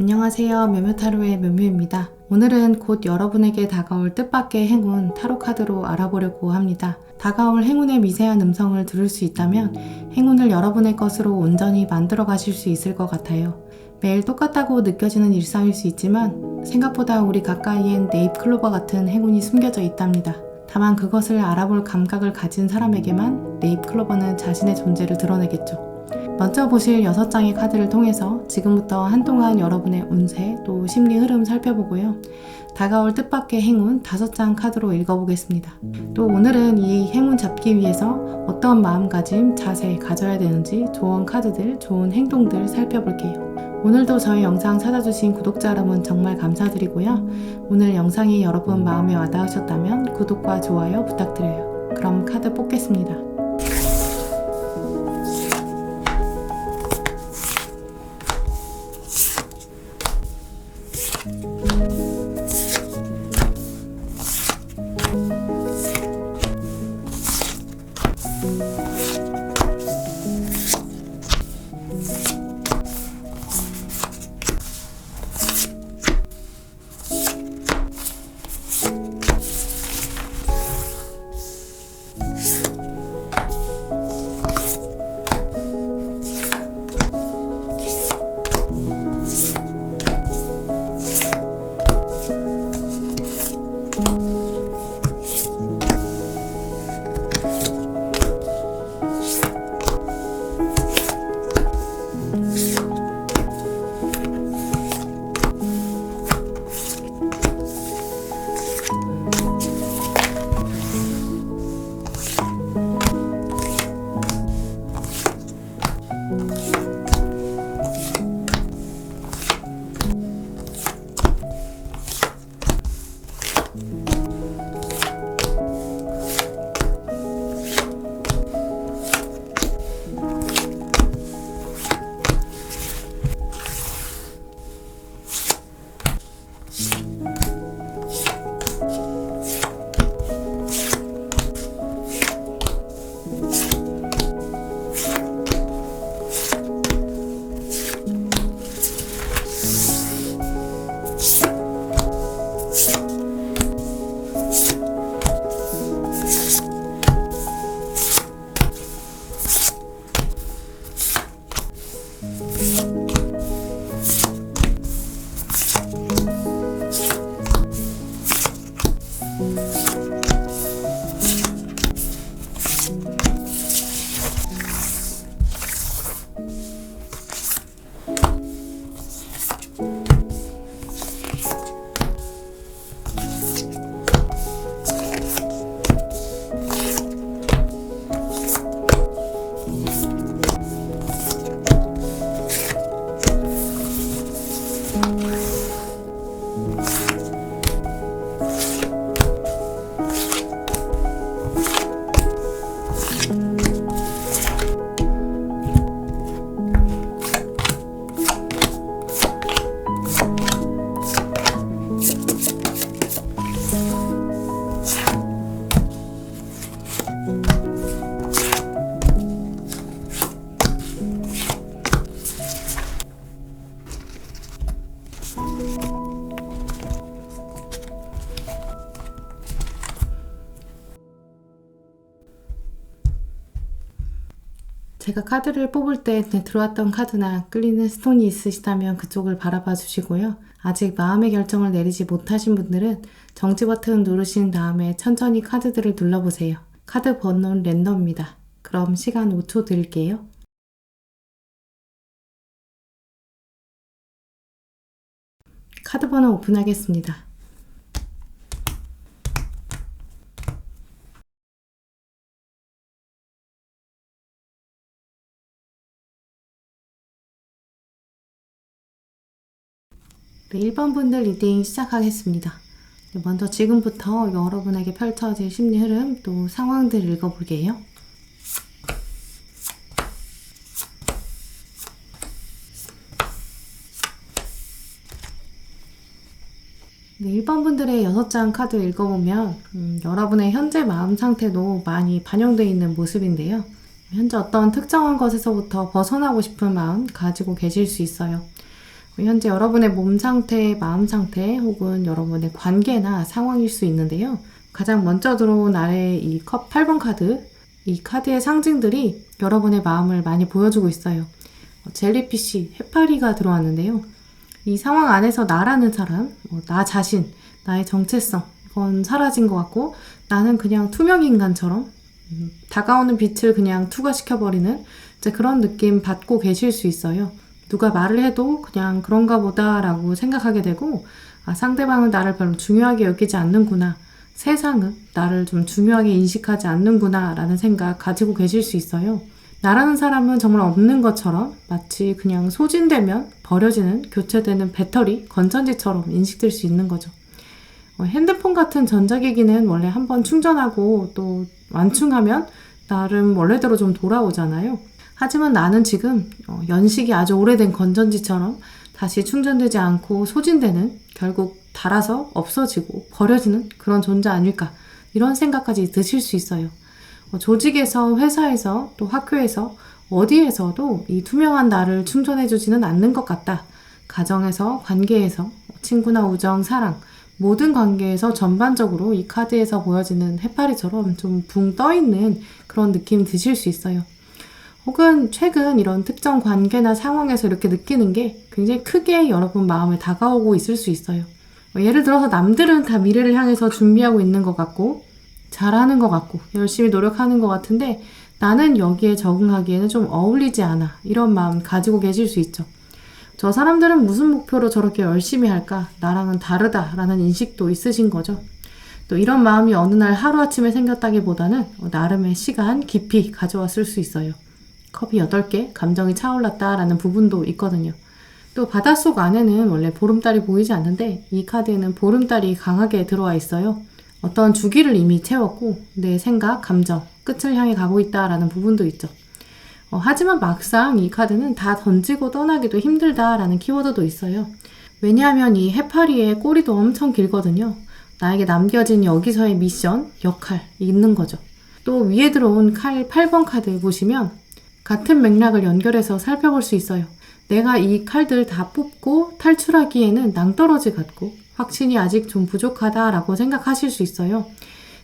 안녕하세요. 묘묘타로의 묘묘입니다. 오늘은 곧 여러분에게 다가올 뜻밖의 행운 타로 카드로 알아보려고 합니다. 다가올 행운의 미세한 음성을 들을 수 있다면 행운을 여러분의 것으로 온전히 만들어 가실 수 있을 것 같아요. 매일 똑같다고 느껴지는 일상일 수 있지만 생각보다 우리 가까이엔 네잎클로버 같은 행운이 숨겨져 있답니다. 다만 그것을 알아볼 감각을 가진 사람에게만 네잎클로버는 자신의 존재를 드러내겠죠. 먼저 보실 6장의 카드를 통해서 지금부터 한동안 여러분의 운세 또 심리 흐름 살펴보고요. 다가올 뜻밖의 행운 5장 카드로 읽어보겠습니다. 또 오늘은 이 행운 잡기 위해서 어떤 마음가짐, 자세 가져야 되는지 좋은 카드들, 좋은 행동들 살펴볼게요. 오늘도 저희 영상 찾아주신 구독자 여러분 정말 감사드리고요. 오늘 영상이 여러분 마음에 와닿으셨다면 구독과 좋아요 부탁드려요. 그럼 카드 뽑겠습니다. 제가 카드를 뽑을 때 들어왔던 카드나 끌리는 스톤이 있으시다면 그쪽을 바라봐 주시고요. 아직 마음의 결정을 내리지 못하신 분들은 정지 버튼 누르신 다음에 천천히 카드들을 눌러보세요. 카드 번호는 랜덤입니다. 그럼 시간 5초 드릴게요. 카드 번호 오픈하겠습니다. 네, 1번 분들 리딩 시작하겠습니다. 먼저 지금부터 여러분에게 펼쳐질 심리 흐름 또 상황들 읽어볼게요. 네, 1번 분들의 6장 카드 읽어보면 여러분의 현재 마음 상태도 많이 반영되어 있는 모습인데요. 현재 어떤 특정한 것에서부터 벗어나고 싶은 마음 가지고 계실 수 있어요. 현재 여러분의 몸 상태, 마음 상태 혹은 여러분의 관계나 상황일 수 있는데요. 가장 먼저 들어온 아래 이 컵 8번 카드, 이 카드의 상징들이 여러분의 마음을 많이 보여주고 있어요. 젤리피쉬, 해파리가 들어왔는데요. 이 상황 안에서 나라는 사람, 나 자신, 나의 정체성, 이건 사라진 것 같고 나는 그냥 투명 인간처럼 다가오는 빛을 그냥 투과시켜버리는 이제 그런 느낌 받고 계실 수 있어요. 누가 말을 해도 그냥 그런가 보다 라고 생각하게 되고 상대방은 나를 별로 중요하게 여기지 않는구나. 세상은 나를 좀 중요하게 인식하지 않는구나 라는 생각 가지고 계실 수 있어요. 나라는 사람은 정말 없는 것처럼 마치 그냥 소진되면 버려지는 교체되는 배터리, 건전지처럼 인식될 수 있는 거죠. 핸드폰 같은 전자기기는 원래 한번 충전하고 또 완충하면 나름 원래대로 좀 돌아오잖아요. 하지만 나는 지금 연식이 아주 오래된 건전지처럼 다시 충전되지 않고 소진되는, 결국 닳아서 없어지고 버려지는 그런 존재 아닐까, 이런 생각까지 드실 수 있어요. 조직에서, 회사에서, 또 학교에서, 어디에서도 이 투명한 나를 충전해주지는 않는 것 같다. 가정에서, 관계에서, 친구나 우정, 사랑, 모든 관계에서 전반적으로 이 카드에서 보여지는 해파리처럼 좀 붕 떠있는 그런 느낌 드실 수 있어요. 혹은 최근 이런 특정 관계나 상황에서 이렇게 느끼는 게 굉장히 크게 여러분 마음에 다가오고 있을 수 있어요. 예를 들어서 남들은 다 미래를 향해서 준비하고 있는 것 같고 잘하는 것 같고 열심히 노력하는 것 같은데 나는 여기에 적응하기에는 좀 어울리지 않아, 이런 마음 가지고 계실 수 있죠. 저 사람들은 무슨 목표로 저렇게 열심히 할까? 나랑은 다르다라는 인식도 있으신 거죠. 또 이런 마음이 어느 날 하루아침에 생겼다기보다는 나름의 시간, 깊이 가져왔을 수 있어요. 컵이 8개, 감정이 차올랐다라는 부분도 있거든요. 또 바닷속 안에는 원래 보름달이 보이지 않는데 이 카드에는 보름달이 강하게 들어와 있어요. 어떤 주기를 이미 채웠고 내 생각, 감정, 끝을 향해 가고 있다라는 부분도 있죠. 하지만 막상 이 카드는 다 던지고 떠나기도 힘들다라는 키워드도 있어요. 왜냐하면 이 해파리의 꼬리도 엄청 길거든요. 나에게 남겨진 여기서의 미션, 역할이 있는 거죠. 또 위에 들어온 칼 8번 카드 보시면 같은 맥락을 연결해서 살펴볼 수 있어요. 내가 이 칼들 다 뽑고 탈출하기에는 낭떠러지 같고 확신이 아직 좀 부족하다라고 생각하실 수 있어요.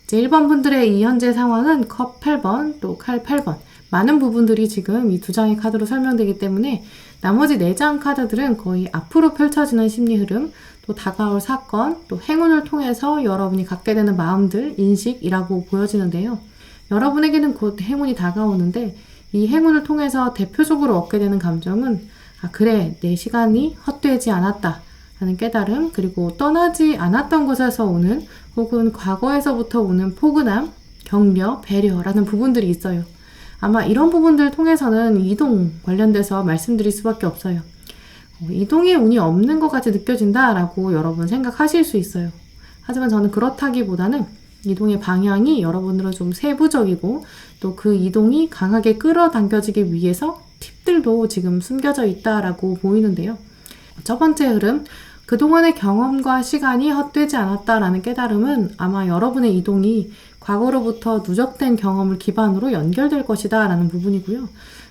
이제 1번 분들의 이 현재 상황은 컵 8번, 또 칼 8번. 많은 부분들이 지금 이 두 장의 카드로 설명되기 때문에 나머지 4장 카드들은 거의 앞으로 펼쳐지는 심리 흐름, 또 다가올 사건, 또 행운을 통해서 여러분이 갖게 되는 마음들, 인식이라고 보여지는데요. 여러분에게는 곧 행운이 다가오는데 이 행운을 통해서 대표적으로 얻게 되는 감정은 그래, 내 시간이 헛되지 않았다 하는 깨달음, 그리고 떠나지 않았던 곳에서 오는 혹은 과거에서부터 오는 포근함, 격려, 배려라는 부분들이 있어요. 아마 이런 부분들을 통해서는 이동 관련돼서 말씀드릴 수밖에 없어요. 이동의 운이 없는 것 같이 느껴진다라고 여러분 생각하실 수 있어요. 하지만 저는 그렇다기보다는 이동의 방향이 여러분으로 좀 세부적이고 또 그 이동이 강하게 끌어당겨지기 위해서 팁들도 지금 숨겨져 있다라고 보이는데요. 첫 번째 흐름, 그동안의 경험과 시간이 헛되지 않았다라는 깨달음은 아마 여러분의 이동이 과거로부터 누적된 경험을 기반으로 연결될 것이다 라는 부분이고요.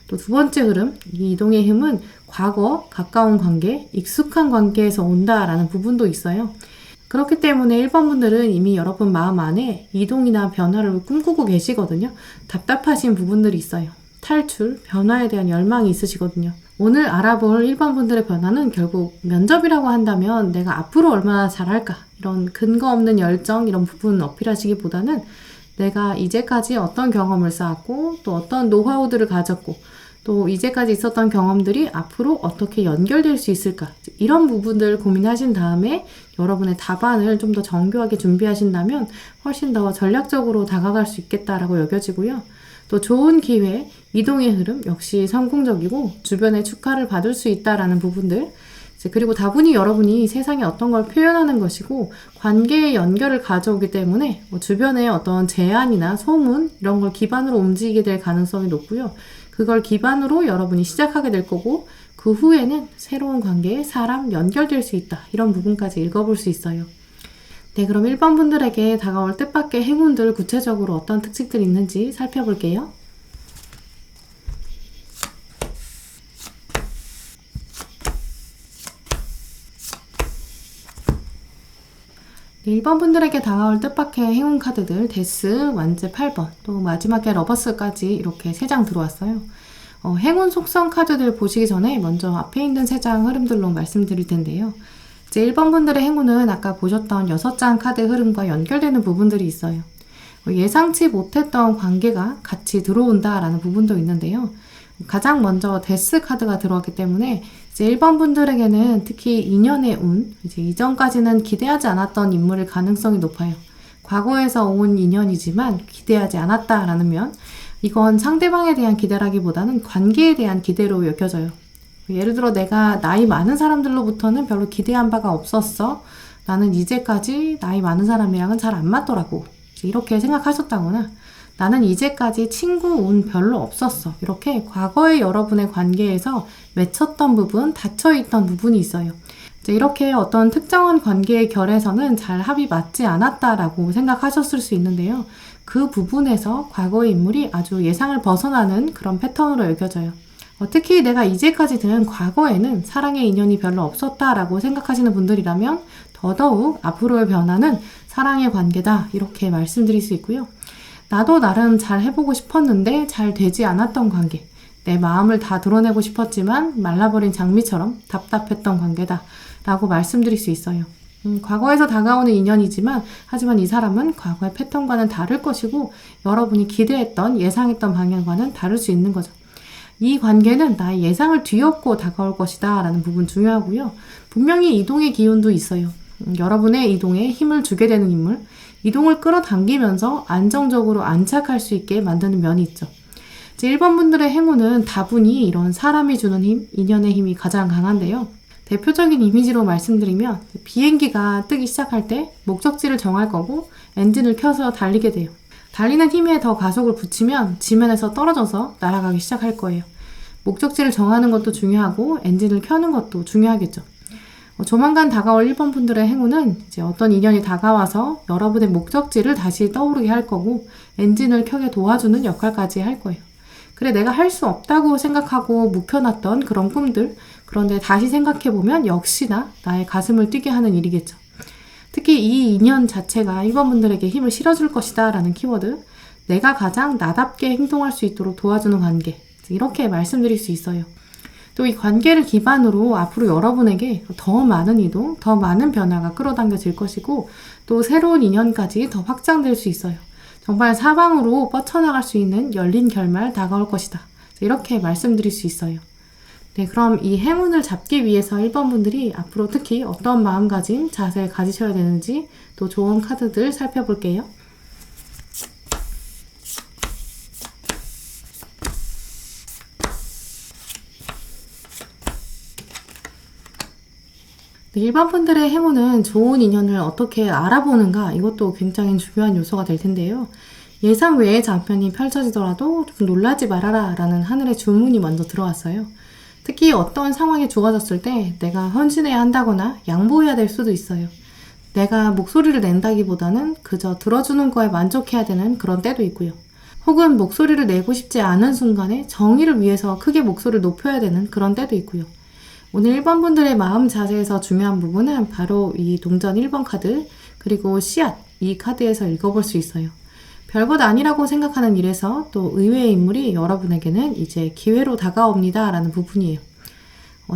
또 두 번째 흐름, 이 이동의 힘은 과거, 가까운 관계, 익숙한 관계에서 온다라는 부분도 있어요. 그렇기 때문에 1번 분들은 이미 여러분 마음 안에 이동이나 변화를 꿈꾸고 계시거든요. 답답하신 부분들이 있어요. 탈출, 변화에 대한 열망이 있으시거든요. 오늘 알아볼 1번 분들의 변화는 결국 면접이라고 한다면 내가 앞으로 얼마나 잘할까, 이런 근거 없는 열정, 이런 부분 어필하시기보다는 내가 이제까지 어떤 경험을 쌓았고 또 어떤 노하우들을 가졌고 또 이제까지 있었던 경험들이 앞으로 어떻게 연결될 수 있을까, 이런 부분들 고민하신 다음에 여러분의 답안을 좀 더 정교하게 준비하신다면 훨씬 더 전략적으로 다가갈 수 있겠다라고 여겨지고요. 또 좋은 기회, 이동의 흐름 역시 성공적이고 주변의 축하를 받을 수 있다라는 부분들, 그리고 다분히 여러분이 세상에 어떤 걸 표현하는 것이고 관계의 연결을 가져오기 때문에 주변의 어떤 제안이나 소문 이런 걸 기반으로 움직이게 될 가능성이 높고요. 그걸 기반으로 여러분이 시작하게 될 거고 그 후에는 새로운 관계, 사람 연결될 수 있다, 이런 부분까지 읽어볼 수 있어요. 네, 그럼 1번 분들에게 다가올 뜻밖의 행운들 구체적으로 어떤 특징들이 있는지 살펴볼게요. 1번 분들에게 다가올 뜻밖의 행운 카드들 데스, 완즈 8번, 또 마지막에 러버스까지 이렇게 3장 들어왔어요. 행운 속성 카드들 보시기 전에 먼저 앞에 있는 3장 흐름들로 말씀드릴 텐데요. 이제 1번 분들의 행운은 아까 보셨던 6장 카드 흐름과 연결되는 부분들이 있어요. 예상치 못했던 관계가 같이 들어온다라는 부분도 있는데요. 가장 먼저 데스 카드가 들어왔기 때문에 이제 1번 분들에게는 특히 인연의 운, 이제 이전까지는 기대하지 않았던 인물일 가능성이 높아요. 과거에서 온 인연이지만 기대하지 않았다라는 면, 이건 상대방에 대한 기대라기보다는 관계에 대한 기대로 여겨져요. 예를 들어 내가 나이 많은 사람들로부터는 별로 기대한 바가 없었어. 나는 이제까지 나이 많은 사람이랑은 잘 안 맞더라고. 이렇게 생각하셨다거나 나는 이제까지 친구 운 별로 없었어. 이렇게 과거의 여러분의 관계에서 맺혔던 부분, 닫혀있던 부분이 있어요. 이렇게 어떤 특정한 관계의 결에서는 잘 합이 맞지 않았다라고 생각하셨을 수 있는데요. 그 부분에서 과거의 인물이 아주 예상을 벗어나는 그런 패턴으로 여겨져요. 특히 내가 이제까지 든 과거에는 사랑의 인연이 별로 없었다라고 생각하시는 분들이라면 더더욱 앞으로의 변화는 사랑의 관계다 이렇게 말씀드릴 수 있고요. 나도 나름 잘 해보고 싶었는데 잘 되지 않았던 관계, 내 마음을 다 드러내고 싶었지만 말라버린 장미처럼 답답했던 관계다 라고 말씀드릴 수 있어요. 과거에서 다가오는 인연이지만 하지만 이 사람은 과거의 패턴과는 다를 것이고 여러분이 기대했던 예상했던 방향과는 다를 수 있는 거죠. 이 관계는 나의 예상을 뒤엎고 다가올 것이다 라는 부분 중요하고요. 분명히 이동의 기운도 있어요. 여러분의 이동에 힘을 주게 되는 인물, 이동을 끌어당기면서 안정적으로 안착할 수 있게 만드는 면이 있죠. 이제 1번 분들의 행운은 다분히 이런 사람이 주는 힘, 인연의 힘이 가장 강한데요. 대표적인 이미지로 말씀드리면 비행기가 뜨기 시작할 때 목적지를 정할 거고 엔진을 켜서 달리게 돼요. 달리는 힘에 더 가속을 붙이면 지면에서 떨어져서 날아가기 시작할 거예요. 목적지를 정하는 것도 중요하고 엔진을 켜는 것도 중요하겠죠. 조만간 다가올 1번 분들의 행운은 이제 어떤 인연이 다가와서 여러분의 목적지를 다시 떠오르게 할 거고 엔진을 켜게 도와주는 역할까지 할 거예요. 그래, 내가 할 수 없다고 생각하고 묵혀놨던 그런 꿈들, 그런데 다시 생각해보면 역시나 나의 가슴을 뛰게 하는 일이겠죠. 특히 이 인연 자체가 1번 분들에게 힘을 실어줄 것이다 라는 키워드, 내가 가장 나답게 행동할 수 있도록 도와주는 관계, 이렇게 말씀드릴 수 있어요. 또 이 관계를 기반으로 앞으로 여러분에게 더 많은 이동, 더 많은 변화가 끌어당겨질 것이고 또 새로운 인연까지 더 확장될 수 있어요. 정말 사방으로 뻗쳐나갈 수 있는 열린 결말 다가올 것이다. 이렇게 말씀드릴 수 있어요. 네, 그럼 이 행운을 잡기 위해서 1번 분들이 앞으로 특히 어떤 마음가짐, 자세를 가지셔야 되는지 또 좋은 카드들 살펴볼게요. 네, 1번 분들의 행운은 좋은 인연을 어떻게 알아보는가, 이것도 굉장히 중요한 요소가 될 텐데요. 예상 외의 장면이 펼쳐지더라도 좀 놀라지 말아라 라는 하늘의 주문이 먼저 들어왔어요. 특히 어떤 상황이 주어졌을 때 내가 헌신해야 한다거나 양보해야 될 수도 있어요. 내가 목소리를 낸다기보다는 그저 들어주는 거에 만족해야 되는 그런 때도 있고요. 혹은 목소리를 내고 싶지 않은 순간에 정의를 위해서 크게 목소리를 높여야 되는 그런 때도 있고요. 오늘 1번 분들의 마음 자세에서 중요한 부분은 바로 이 동전 1번 카드, 그리고 씨앗, 이 카드에서 읽어볼 수 있어요. 별것 아니라고 생각하는 일에서 또 의외의 인물이 여러분에게는 이제 기회로 다가옵니다 라는 부분이에요.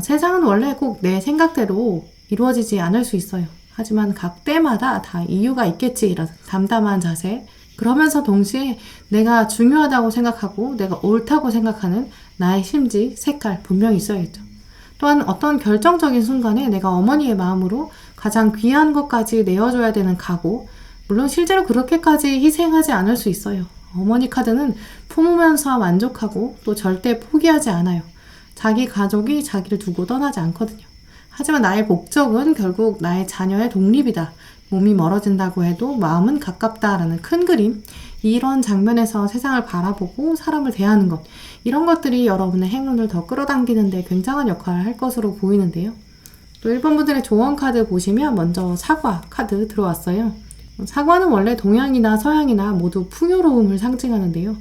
세상은 원래 꼭 내 생각대로 이루어지지 않을 수 있어요. 하지만 각 때마다 다 이유가 있겠지라는 담담한 자세, 그러면서 동시에 내가 중요하다고 생각하고 내가 옳다고 생각하는 나의 심지, 색깔 분명히 있어야겠죠. 또한 어떤 결정적인 순간에 내가 어머니의 마음으로 가장 귀한 것까지 내어줘야 되는 각오, 물론 실제로 그렇게까지 희생하지 않을 수 있어요. 어머니 카드는 품으면서 만족하고 또 절대 포기하지 않아요. 자기 가족이 자기를 두고 떠나지 않거든요. 하지만 나의 목적은 결국 나의 자녀의 독립이다. 몸이 멀어진다고 해도 마음은 가깝다라는 큰 그림, 이런 장면에서 세상을 바라보고 사람을 대하는 것, 이런 것들이 여러분의 행운을 더 끌어당기는 데 굉장한 역할을 할 것으로 보이는데요. 또 1번 분들의 조언 카드 보시면 먼저 사과 카드 들어왔어요. 사과는 원래 동양이나 서양이나 모두 풍요로움을 상징하는데요.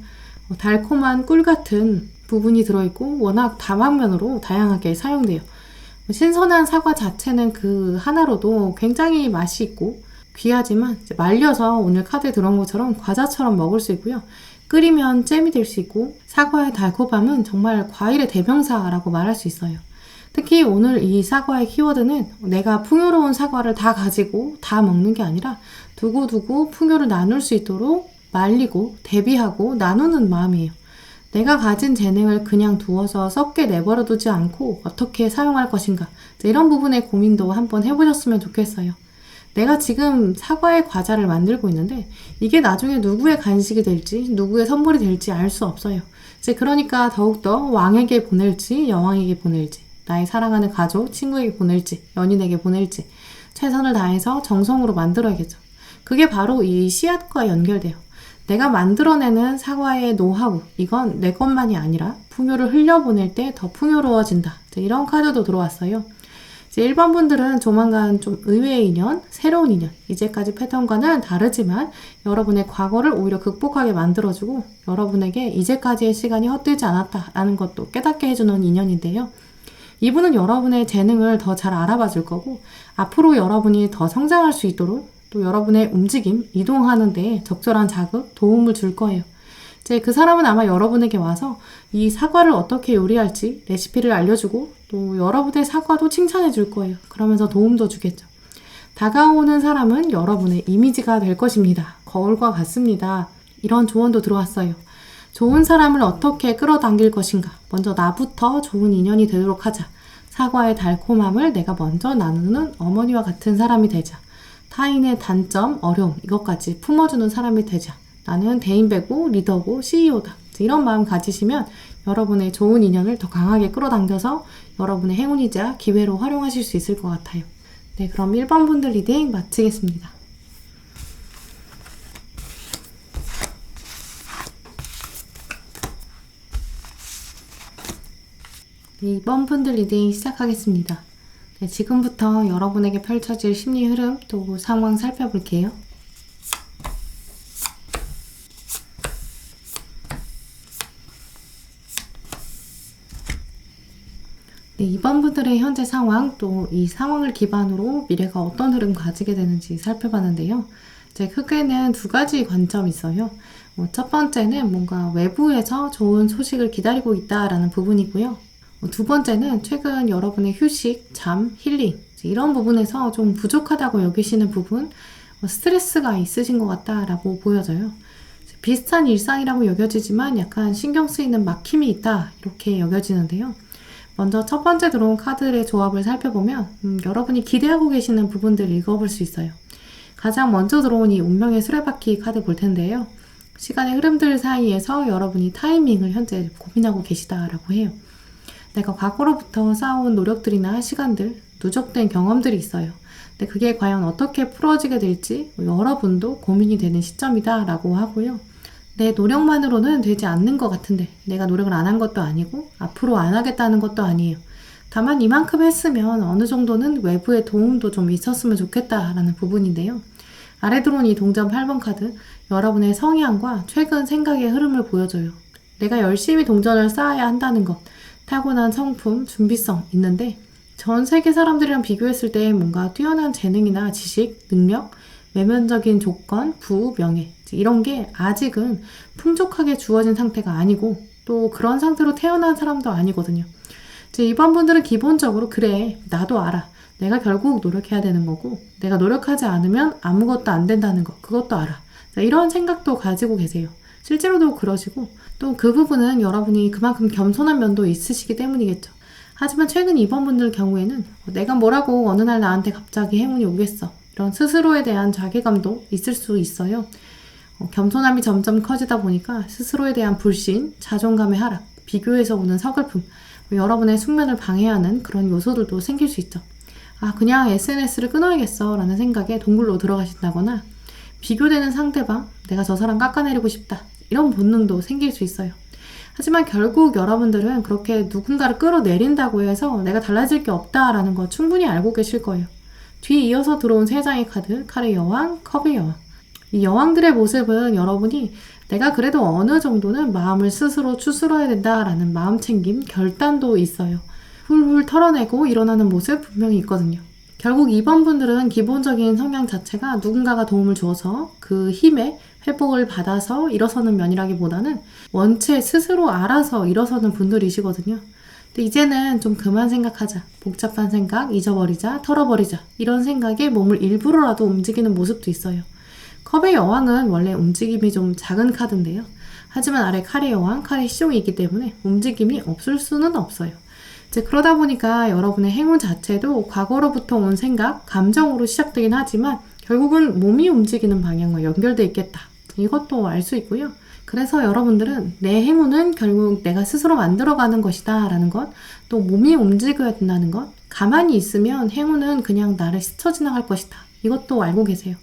달콤한 꿀 같은 부분이 들어있고 워낙 다방면으로 다양하게 사용돼요. 신선한 사과 자체는 그 하나로도 굉장히 맛이 있고 귀하지만 이제 말려서 오늘 카드에 들어온 것처럼 과자처럼 먹을 수 있고요. 끓이면 잼이 될 수 있고 사과의 달콤함은 정말 과일의 대명사라고 말할 수 있어요. 특히 오늘 이 사과의 키워드는 내가 풍요로운 사과를 다 가지고 다 먹는 게 아니라 두고두고 풍요를 나눌 수 있도록 말리고 대비하고 나누는 마음이에요. 내가 가진 재능을 그냥 두어서 썩게 내버려 두지 않고 어떻게 사용할 것인가, 이런 부분의 고민도 한번 해보셨으면 좋겠어요. 내가 지금 사과의 과자를 만들고 있는데 이게 나중에 누구의 간식이 될지 누구의 선물이 될지 알 수 없어요. 그러니까 더욱더 왕에게 보낼지 여왕에게 보낼지 나의 사랑하는 가족, 친구에게 보낼지 연인에게 보낼지 최선을 다해서 정성으로 만들어야겠죠. 그게 바로 이 씨앗과 연결돼요. 내가 만들어내는 사과의 노하우, 이건 내 것만이 아니라 풍요를 흘려보낼 때 더 풍요로워진다. 이런 카드도 들어왔어요. 이제 1번 분들은 조만간 좀 의외의 인연, 새로운 인연, 이제까지 패턴과는 다르지만 여러분의 과거를 오히려 극복하게 만들어주고 여러분에게 이제까지의 시간이 헛되지 않았다라는 것도 깨닫게 해주는 인연인데요. 이분은 여러분의 재능을 더 잘 알아봐 줄 거고 앞으로 여러분이 더 성장할 수 있도록 또 여러분의 움직임, 이동하는 데 적절한 자극, 도움을 줄 거예요. 이제 그 사람은 아마 여러분에게 와서 이 사과를 어떻게 요리할지 레시피를 알려주고 또 여러분의 사과도 칭찬해 줄 거예요. 그러면서 도움도 주겠죠. 다가오는 사람은 여러분의 이미지가 될 것입니다. 거울과 같습니다. 이런 조언도 들어왔어요. 좋은 사람을 어떻게 끌어당길 것인가. 먼저 나부터 좋은 인연이 되도록 하자. 사과의 달콤함을 내가 먼저 나누는 어머니와 같은 사람이 되자. 타인의 단점, 어려움, 이것까지 품어주는 사람이 되자. 나는 대인배고 리더고 CEO다. 이런 마음 가지시면 여러분의 좋은 인연을 더 강하게 끌어당겨서 여러분의 행운이자 기회로 활용하실 수 있을 것 같아요. 네, 그럼 1번 분들 리딩 마치겠습니다. 네, 2번 분들 리딩 시작하겠습니다. 네, 지금부터 여러분에게 펼쳐질 심리 흐름 또 상황 살펴볼게요. 네, 2번 분들의 현재 상황 또 이 상황을 기반으로 미래가 어떤 흐름 가지게 되는지 살펴봤는데요. 이제 크게는 두 가지 관점이 있어요. 첫 번째는 뭔가 외부에서 좋은 소식을 기다리고 있다라는 부분이고요. 두 번째는 최근 여러분의 휴식, 잠, 힐링 이런 부분에서 좀 부족하다고 여기시는 부분, 스트레스가 있으신 것 같다라고 보여져요. 비슷한 일상이라고 여겨지지만 약간 신경 쓰이는 막힘이 있다 이렇게 여겨지는데요. 먼저 첫 번째 들어온 카드의 조합을 살펴보면 여러분이 기대하고 계시는 부분들을 읽어볼 수 있어요. 가장 먼저 들어온 이 운명의 수레바퀴 카드 볼 텐데요. 시간의 흐름들 사이에서 여러분이 타이밍을 현재 고민하고 계시다라고 해요. 내가 과거로부터 쌓아온 노력들이나 시간들, 누적된 경험들이 있어요. 근데 그게 과연 어떻게 풀어지게 될지 여러분도 고민이 되는 시점이다 라고 하고요. 내 노력만으로는 되지 않는 것 같은데 내가 노력을 안 한 것도 아니고 앞으로 안 하겠다는 것도 아니에요. 다만 이만큼 했으면 어느 정도는 외부의 도움도 좀 있었으면 좋겠다라는 부분인데요. 아래 들어온 이 동전 8번 카드, 여러분의 성향과 최근 생각의 흐름을 보여줘요. 내가 열심히 동전을 쌓아야 한다는 것, 타고난 성품, 준비성 있는데 전 세계 사람들이랑 비교했을 때 뭔가 뛰어난 재능이나 지식, 능력, 외면적인 조건, 부우, 명예 이런 게 아직은 풍족하게 주어진 상태가 아니고 또 그런 상태로 태어난 사람도 아니거든요. 이번 분들은 기본적으로 그래, 나도 알아. 내가 결국 노력해야 되는 거고 내가 노력하지 않으면 아무것도 안 된다는 거 그것도 알아. 이런 생각도 가지고 계세요. 실제로도 그러시고 또 그 부분은 여러분이 그만큼 겸손한 면도 있으시기 때문이겠죠. 하지만 최근 2번 분들 경우에는 내가 뭐라고 어느 날 나한테 갑자기 행운이 오겠어. 이런 스스로에 대한 자괴감도 있을 수 있어요. 겸손함이 점점 커지다 보니까 스스로에 대한 불신, 자존감의 하락, 비교에서 오는 서글픔, 여러분의 숙면을 방해하는 그런 요소들도 생길 수 있죠. 그냥 SNS를 끊어야겠어 라는 생각에 동굴로 들어가신다거나 비교되는 상대방, 내가 저 사람 깎아내리고 싶다 이런 본능도 생길 수 있어요. 하지만 결국 여러분들은 그렇게 누군가를 끌어내린다고 해서 내가 달라질 게 없다라는 거 충분히 알고 계실 거예요. 뒤 이어서 들어온 3장의 카드, 칼의 여왕, 컵의 여왕. 이 여왕들의 모습은 여러분이 내가 그래도 어느 정도는 마음을 스스로 추스러야 된다라는 마음챙김, 결단도 있어요. 훌훌 털어내고 일어나는 모습 분명히 있거든요. 결국 2번 분들은 기본적인 성향 자체가 누군가가 도움을 줘서 그 힘에 회복을 받아서 일어서는 면이라기보다는 원체 스스로 알아서 일어서는 분들이시거든요. 근데 이제는 좀 그만 생각하자. 복잡한 생각 잊어버리자, 털어버리자. 이런 생각에 몸을 일부러라도 움직이는 모습도 있어요. 컵의 여왕은 원래 움직임이 좀 작은 카드인데요. 하지만 아래 칼의 여왕, 칼의 시종이 있기 때문에 움직임이 없을 수는 없어요. 이제 그러다 보니까 여러분의 행운 자체도 과거로부터 온 생각, 감정으로 시작되긴 하지만 결국은 몸이 움직이는 방향과 연결돼 있겠다. 이것도 알 수 있고요. 그래서 여러분들은 내 행운은 결국 내가 스스로 만들어가는 것이다 라는 것, 또 몸이 움직여야 된다는 것, 가만히 있으면 행운은 그냥 나를 스쳐 지나갈 것이다. 이것도 알고 계세요.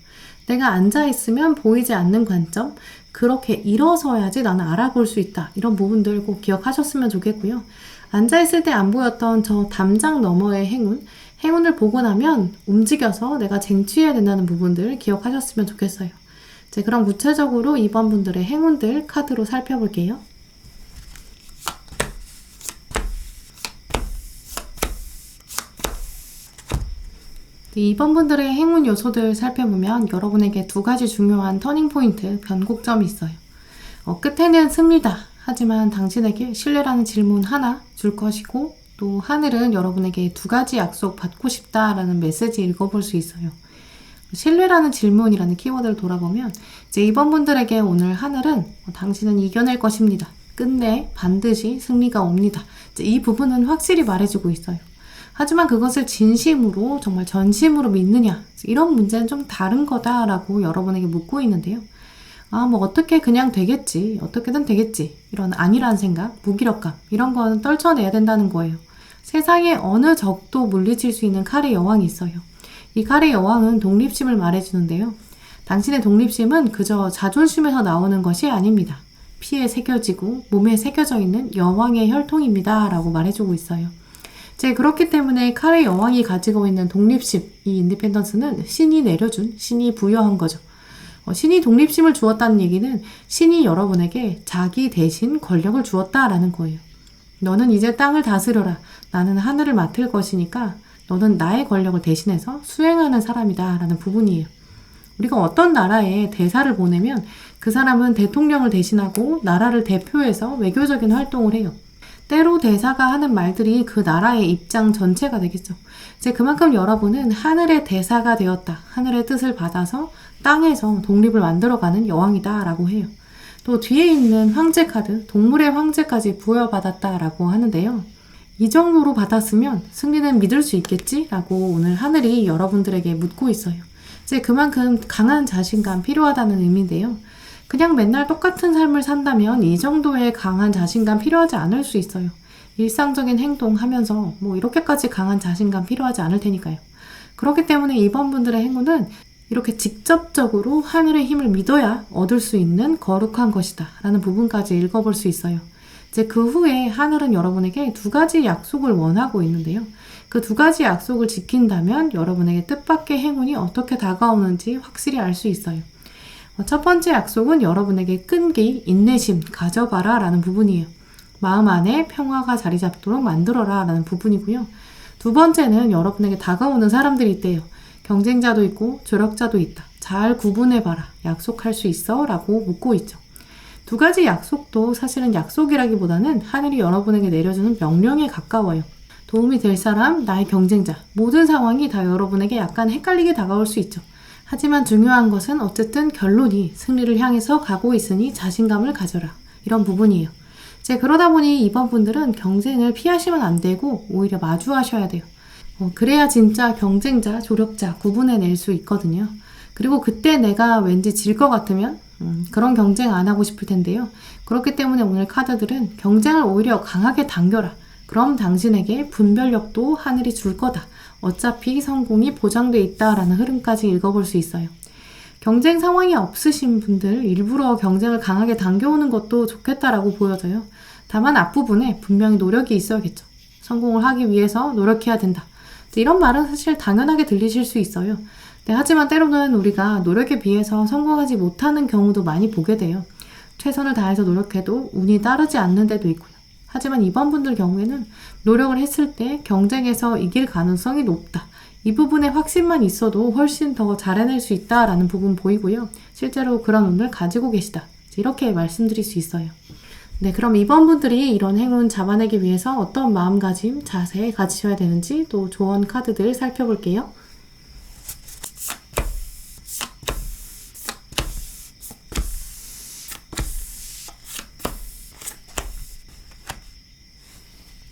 내가 앉아있으면 보이지 않는 관점, 그렇게 일어서야지 나는 알아볼 수 있다. 이런 부분들 꼭 기억하셨으면 좋겠고요. 앉아있을 때 안 보였던 저 담장 너머의 행운을 보고 나면 움직여서 내가 쟁취해야 된다는 부분들 기억하셨으면 좋겠어요. 이제 그럼 구체적으로 2번 분들의 행운들 카드로 살펴볼게요. 2번 분들의 행운 요소들 살펴보면 여러분에게 두 가지 중요한 터닝포인트, 변곡점이 있어요. 끝에는 승리다. 하지만 당신에게 신뢰라는 질문 하나 줄 것이고 또 하늘은 여러분에게 두 가지 약속 받고 싶다라는 메시지 읽어볼 수 있어요. 신뢰라는 질문이라는 키워드를 돌아보면 이제 2번 분들에게 오늘 하늘은 당신은 이겨낼 것입니다. 끝내 반드시 승리가 옵니다. 이제 이 부분은 확실히 말해주고 있어요. 하지만 그것을 진심으로 정말 전심으로 믿느냐 이런 문제는 좀 다른 거다라고 여러분에게 묻고 있는데요. 어떻게 그냥 되겠지, 어떻게든 되겠지 이런 아니란 생각, 무기력감 이런 거는 떨쳐내야 된다는 거예요. 세상에 어느 적도 물리칠 수 있는 칼의 여왕이 있어요. 이 칼의 여왕은 독립심을 말해주는데요. 당신의 독립심은 그저 자존심에서 나오는 것이 아닙니다. 피에 새겨지고 몸에 새겨져 있는 여왕의 혈통입니다 라고 말해주고 있어요. 그렇기 때문에 칼의 여왕이 가지고 있는 독립심, 이 인디펜던스는 신이 내려준, 신이 부여한 거죠. 신이 독립심을 주었다는 얘기는 신이 여러분에게 자기 대신 권력을 주었다라는 거예요. 너는 이제 땅을 다스려라. 나는 하늘을 맡을 것이니까 너는 나의 권력을 대신해서 수행하는 사람이다 라는 부분이에요. 우리가 어떤 나라에 대사를 보내면 그 사람은 대통령을 대신하고 나라를 대표해서 외교적인 활동을 해요. 때로 대사가 하는 말들이 그 나라의 입장 전체가 되겠죠. 그만큼 여러분은 하늘의 대사가 되었다. 하늘의 뜻을 받아서 땅에서 독립을 만들어가는 여왕이다 라고 해요. 또 뒤에 있는 황제 카드, 동물의 황제까지 부여받았다라고 하는데요. 이 정도로 받았으면 승리는 믿을 수 있겠지? 라고 오늘 하늘이 여러분들에게 묻고 있어요. 그만큼 강한 자신감 필요하다는 의미인데요. 그냥 맨날 똑같은 삶을 산다면 이 정도의 강한 자신감 필요하지 않을 수 있어요. 일상적인 행동하면서 이렇게까지 강한 자신감 필요하지 않을 테니까요. 그렇기 때문에 2번 분들의 행운은 이렇게 직접적으로 하늘의 힘을 믿어야 얻을 수 있는 거룩한 것이다 라는 부분까지 읽어볼 수 있어요. 그 후에 하늘은 여러분에게 두 가지 약속을 원하고 있는데요. 그 두 가지 약속을 지킨다면 여러분에게 뜻밖의 행운이 어떻게 다가오는지 확실히 알 수 있어요. 첫 번째 약속은 여러분에게 끈기, 인내심 가져봐라 라는 부분이에요. 마음 안에 평화가 자리 잡도록 만들어라 라는 부분이고요. 두 번째는 여러분에게 다가오는 사람들이 있대요. 경쟁자도 있고 조력자도 있다. 잘 구분해봐라. 약속할 수 있어? 라고 묻고 있죠. 두 가지 약속도 사실은 약속이라기보다는 하늘이 여러분에게 내려주는 명령에 가까워요. 도움이 될 사람, 나의 경쟁자, 모든 상황이 다 여러분에게 약간 헷갈리게 다가올 수 있죠. 하지만 중요한 것은 어쨌든 결론이 승리를 향해서 가고 있으니 자신감을 가져라. 이런 부분이에요. 그러다 보니 이번 분들은 경쟁을 피하시면 안 되고 오히려 마주하셔야 돼요. 그래야 진짜 경쟁자, 조력자 구분해낼 수 있거든요. 그리고 그때 내가 왠지 질 것 같으면 그런 경쟁 안 하고 싶을 텐데요. 그렇기 때문에 오늘 카드들은 경쟁을 오히려 강하게 당겨라. 그럼 당신에게 분별력도 하늘이 줄 거다. 어차피 성공이 보장돼 있다라는 흐름까지 읽어볼 수 있어요. 경쟁 상황이 없으신 분들 일부러 경쟁을 강하게 당겨오는 것도 좋겠다라고 보여져요. 다만 앞부분에 분명히 노력이 있어야겠죠. 성공을 하기 위해서 노력해야 된다. 이런 말은 사실 당연하게 들리실 수 있어요. 하지만 때로는 우리가 노력에 비해서 성공하지 못하는 경우도 많이 보게 돼요. 최선을 다해서 노력해도 운이 따르지 않는 데도 있고요. 하지만 이번 분들 경우에는 노력을 했을 때 경쟁에서 이길 가능성이 높다. 이 부분에 확신만 있어도 훨씬 더 잘해낼 수 있다라는 부분 보이고요. 실제로 그런 운을 가지고 계시다. 이렇게 말씀드릴 수 있어요. 네, 그럼 이번 분들이 이런 행운 잡아내기 위해서 어떤 마음가짐, 자세 가지셔야 되는지 또 조언 카드들 살펴볼게요.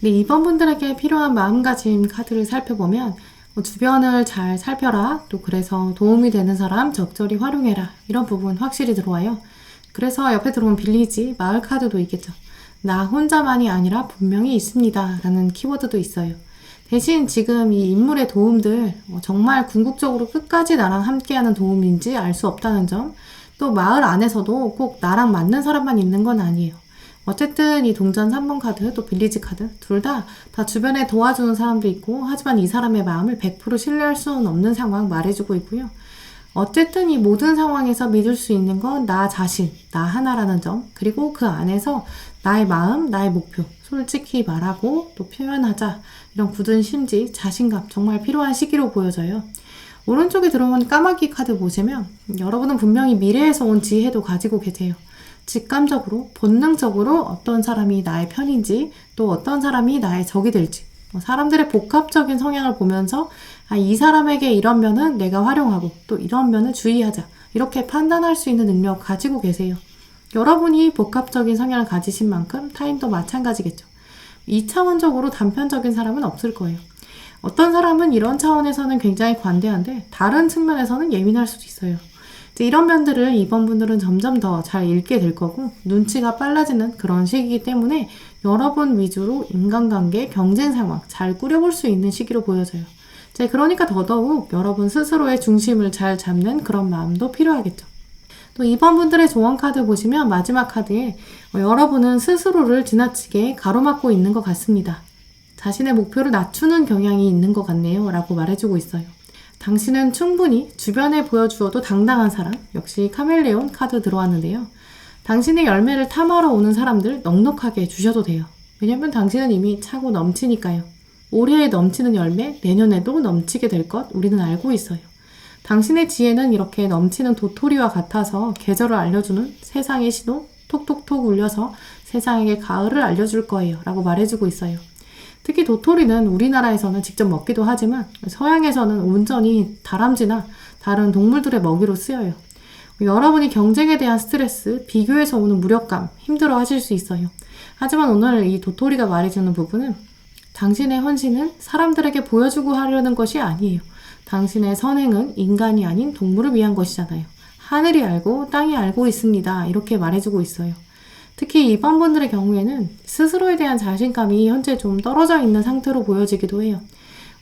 네, 이번 분들에게 필요한 마음가짐 카드를 살펴보면 주변을 잘 살펴라, 또 그래서 도움이 되는 사람 적절히 활용해라, 이런 부분 확실히 들어와요. 그래서 옆에 들어온 빌리지, 마을 카드도 있겠죠. 나 혼자만이 아니라 분명히 있습니다 라는 키워드도 있어요. 대신 지금 이 인물의 도움들 정말 궁극적으로 끝까지 나랑 함께하는 도움인지 알 수 없다는 점, 또 마을 안에서도 꼭 나랑 맞는 사람만 있는 건 아니에요. 어쨌든 이 동전 3번 카드, 또 빌리지 카드 둘 다 주변에 도와주는 사람도 있고, 하지만 이 사람의 마음을 100% 신뢰할 수는 없는 상황 말해주고 있고요. 어쨌든 이 모든 상황에서 믿을 수 있는 건 나 자신, 나 하나라는 점, 그리고 그 안에서 나의 마음, 나의 목표 솔직히 말하고 또 표현하자, 이런 굳은 심지, 자신감 정말 필요한 시기로 보여져요. 오른쪽에 들어온 까마귀 카드 보시면 여러분은 분명히 미래에서 온 지혜도 가지고 계세요. 직감적으로, 본능적으로 어떤 사람이 나의 편인지, 또 어떤 사람이 나의 적이 될지, 사람들의 복합적인 성향을 보면서 이 사람에게 이런 면은 내가 활용하고 또 이런 면은 주의하자, 이렇게 판단할 수 있는 능력 가지고 계세요. 여러분이 복합적인 성향을 가지신 만큼 타인도 마찬가지겠죠. 2차원적으로 단편적인 사람은 없을 거예요. 어떤 사람은 이런 차원에서는 굉장히 관대한데 다른 측면에서는 예민할 수도 있어요. 이런 면들을 이번 분들은 점점 더 잘 읽게 될 거고, 눈치가 빨라지는 그런 시기이기 때문에 여러분 위주로 인간관계, 경쟁 상황 잘 꾸려볼 수 있는 시기로 보여져요. 그러니까 더더욱 여러분 스스로의 중심을 잘 잡는 그런 마음도 필요하겠죠. 또 이번 분들의 조언 카드 보시면 마지막 카드에 여러분은 스스로를 지나치게 가로막고 있는 것 같습니다. 자신의 목표를 낮추는 경향이 있는 것 같네요 라고 말해주고 있어요. 당신은 충분히 주변에 보여주어도 당당한 사람, 역시 카멜레온 카드 들어왔는데요. 당신의 열매를 탐하러 오는 사람들 넉넉하게 주셔도 돼요. 왜냐면 당신은 이미 차고 넘치니까요. 올해 넘치는 열매, 내년에도 넘치게 될 것 우리는 알고 있어요. 당신의 지혜는 이렇게 넘치는 도토리와 같아서 계절을 알려주는 세상의 신호 톡톡톡 울려서 세상에게 가을을 알려줄 거예요 라고 말해주고 있어요. 특히 도토리는 우리나라에서는 직접 먹기도 하지만 서양에서는 온전히 다람쥐나 다른 동물들의 먹이로 쓰여요. 여러분이 경쟁에 대한 스트레스, 비교에서 오는 무력감, 힘들어 하실 수 있어요. 하지만 오늘 이 도토리가 말해주는 부분은 당신의 헌신은 사람들에게 보여주고 하려는 것이 아니에요. 당신의 선행은 인간이 아닌 동물을 위한 것이잖아요. 하늘이 알고 땅이 알고 있습니다. 이렇게 말해주고 있어요. 특히 이번 분들의 경우에는 스스로에 대한 자신감이 현재 좀 떨어져 있는 상태로 보여지기도 해요.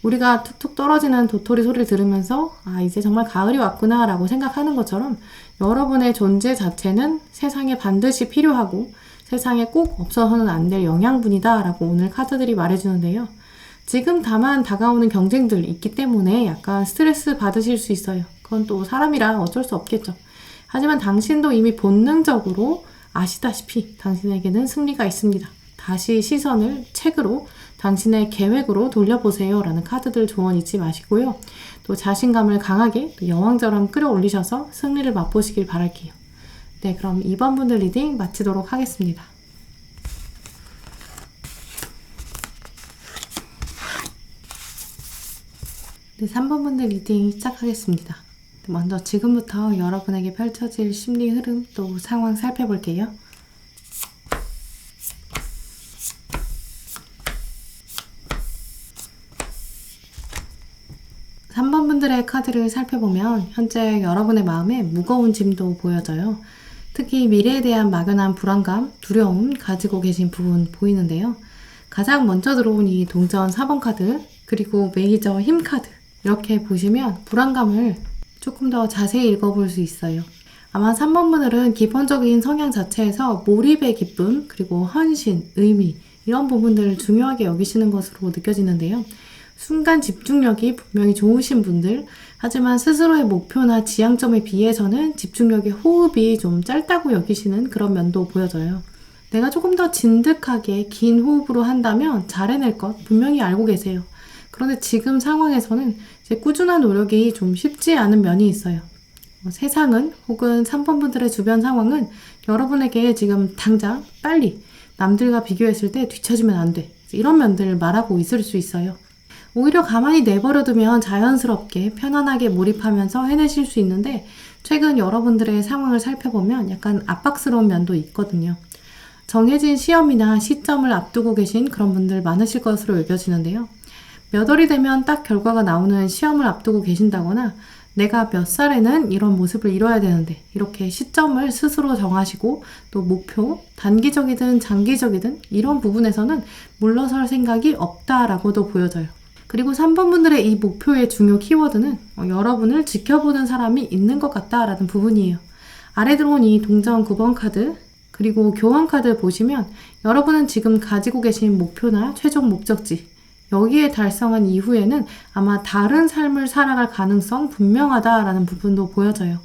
우리가 툭툭 떨어지는 도토리 소리를 들으면서 이제 정말 가을이 왔구나 라고 생각하는 것처럼 여러분의 존재 자체는 세상에 반드시 필요하고 세상에 꼭 없어서는 안 될 영양분이다 라고 오늘 카드들이 말해주는데요. 지금 다만 다가오는 경쟁들 있기 때문에 약간 스트레스 받으실 수 있어요. 그건 또 사람이라 어쩔 수 없겠죠. 하지만 당신도 이미 본능적으로 아시다시피 당신에게는 승리가 있습니다. 다시 시선을 책으로, 당신의 계획으로 돌려보세요 라는 카드들 조언 잊지 마시고요. 또 자신감을 강하게 또 여왕처럼 끌어올리셔서 승리를 맛보시길 바랄게요. 네, 그럼 2번 분들 리딩 마치도록 하겠습니다. 네, 3번 분들 리딩 시작하겠습니다. 먼저 지금부터 여러분에게 펼쳐질 심리 흐름 또 상황 살펴볼게요. 3번 분들의 카드를 살펴보면 현재 여러분의 마음에 무거운 짐도 보여져요. 특히 미래에 대한 막연한 불안감, 두려움 가지고 계신 부분 보이는데요. 가장 먼저 들어온 이 동전 4번 카드, 그리고 메이저 힘 카드 이렇게 보시면 불안감을 조금 더 자세히 읽어볼 수 있어요. 아마 3번 분들은 기본적인 성향 자체에서 몰입의 기쁨, 그리고 헌신, 의미 이런 부분들을 중요하게 여기시는 것으로 느껴지는데요. 순간 집중력이 분명히 좋으신 분들, 하지만 스스로의 목표나 지향점에 비해서는 집중력의 호흡이 좀 짧다고 여기시는 그런 면도 보여져요. 내가 조금 더 진득하게 긴 호흡으로 한다면 잘 해낼 것 분명히 알고 계세요. 그런데 지금 상황에서는 이제 꾸준한 노력이 좀 쉽지 않은 면이 있어요. 세상은 혹은 3번 분들의 주변 상황은 여러분에게 지금 당장 빨리 남들과 비교했을 때 뒤처지면 안 돼. 이런 면들을 말하고 있을 수 있어요. 오히려 가만히 내버려두면 자연스럽게 편안하게 몰입하면서 해내실 수 있는데 최근 여러분들의 상황을 살펴보면 약간 압박스러운 면도 있거든요. 정해진 시험이나 시점을 앞두고 계신 그런 분들 많으실 것으로 여겨지는데요. 몇 월이 되면 딱 결과가 나오는 시험을 앞두고 계신다거나 내가 몇 살에는 이런 모습을 이뤄야 되는데 이렇게 시점을 스스로 정하시고 또 목표, 단기적이든 장기적이든 이런 부분에서는 물러설 생각이 없다라고도 보여져요. 그리고 3번 분들의 이 목표의 중요 키워드는 여러분을 지켜보는 사람이 있는 것 같다라는 부분이에요. 아래 들어온 이 동전 9번 카드 그리고 교환 카드 보시면 여러분은 지금 가지고 계신 목표나 최종 목적지 여기에 달성한 이후에는 아마 다른 삶을 살아갈 가능성 분명하다라는 부분도 보여져요.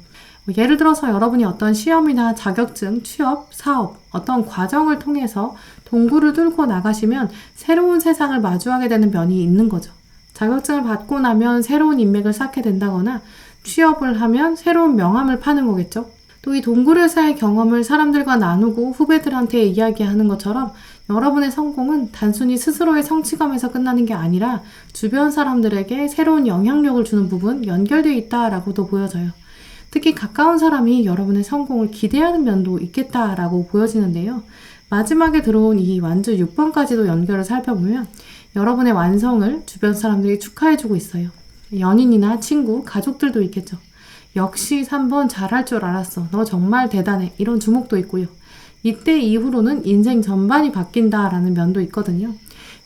예를 들어서 여러분이 어떤 시험이나 자격증, 취업, 사업, 어떤 과정을 통해서 동굴을 뚫고 나가시면 새로운 세상을 마주하게 되는 면이 있는 거죠. 자격증을 받고 나면 새로운 인맥을 쌓게 된다거나 취업을 하면 새로운 명함을 파는 거겠죠. 또 이 동굴에서의 경험을 사람들과 나누고 후배들한테 이야기하는 것처럼 여러분의 성공은 단순히 스스로의 성취감에서 끝나는 게 아니라 주변 사람들에게 새로운 영향력을 주는 부분 연결되어 있다라고도 보여져요. 특히 가까운 사람이 여러분의 성공을 기대하는 면도 있겠다라고 보여지는데요. 마지막에 들어온 이 완주 6번까지도 연결을 살펴보면 여러분의 완성을 주변 사람들이 축하해주고 있어요. 연인이나 친구, 가족들도 있겠죠. 역시 3번 잘할 줄 알았어. 너 정말 대단해. 이런 주목도 있고요. 이때 이후로는 인생 전반이 바뀐다라는 면도 있거든요.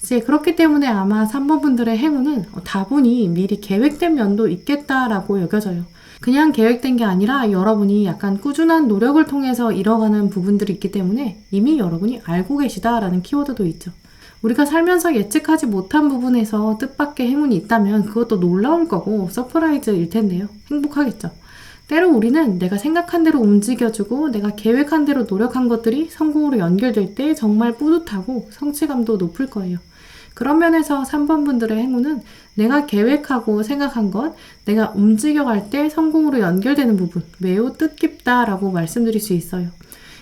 이제 그렇기 때문에 아마 3번 분들의 행운은 다분히 미리 계획된 면도 있겠다라고 여겨져요. 그냥 계획된 게 아니라 여러분이 약간 꾸준한 노력을 통해서 이뤄가는 부분들이 있기 때문에 이미 여러분이 알고 계시다라는 키워드도 있죠. 우리가 살면서 예측하지 못한 부분에서 뜻밖의 행운이 있다면 그것도 놀라울 거고 서프라이즈일 텐데요. 행복하겠죠. 때로 우리는 내가 생각한 대로 움직여주고 내가 계획한 대로 노력한 것들이 성공으로 연결될 때 정말 뿌듯하고 성취감도 높을 거예요. 그런 면에서 3번 분들의 행운은 내가 계획하고 생각한 것, 내가 움직여갈 때 성공으로 연결되는 부분 매우 뜻깊다라고 말씀드릴 수 있어요.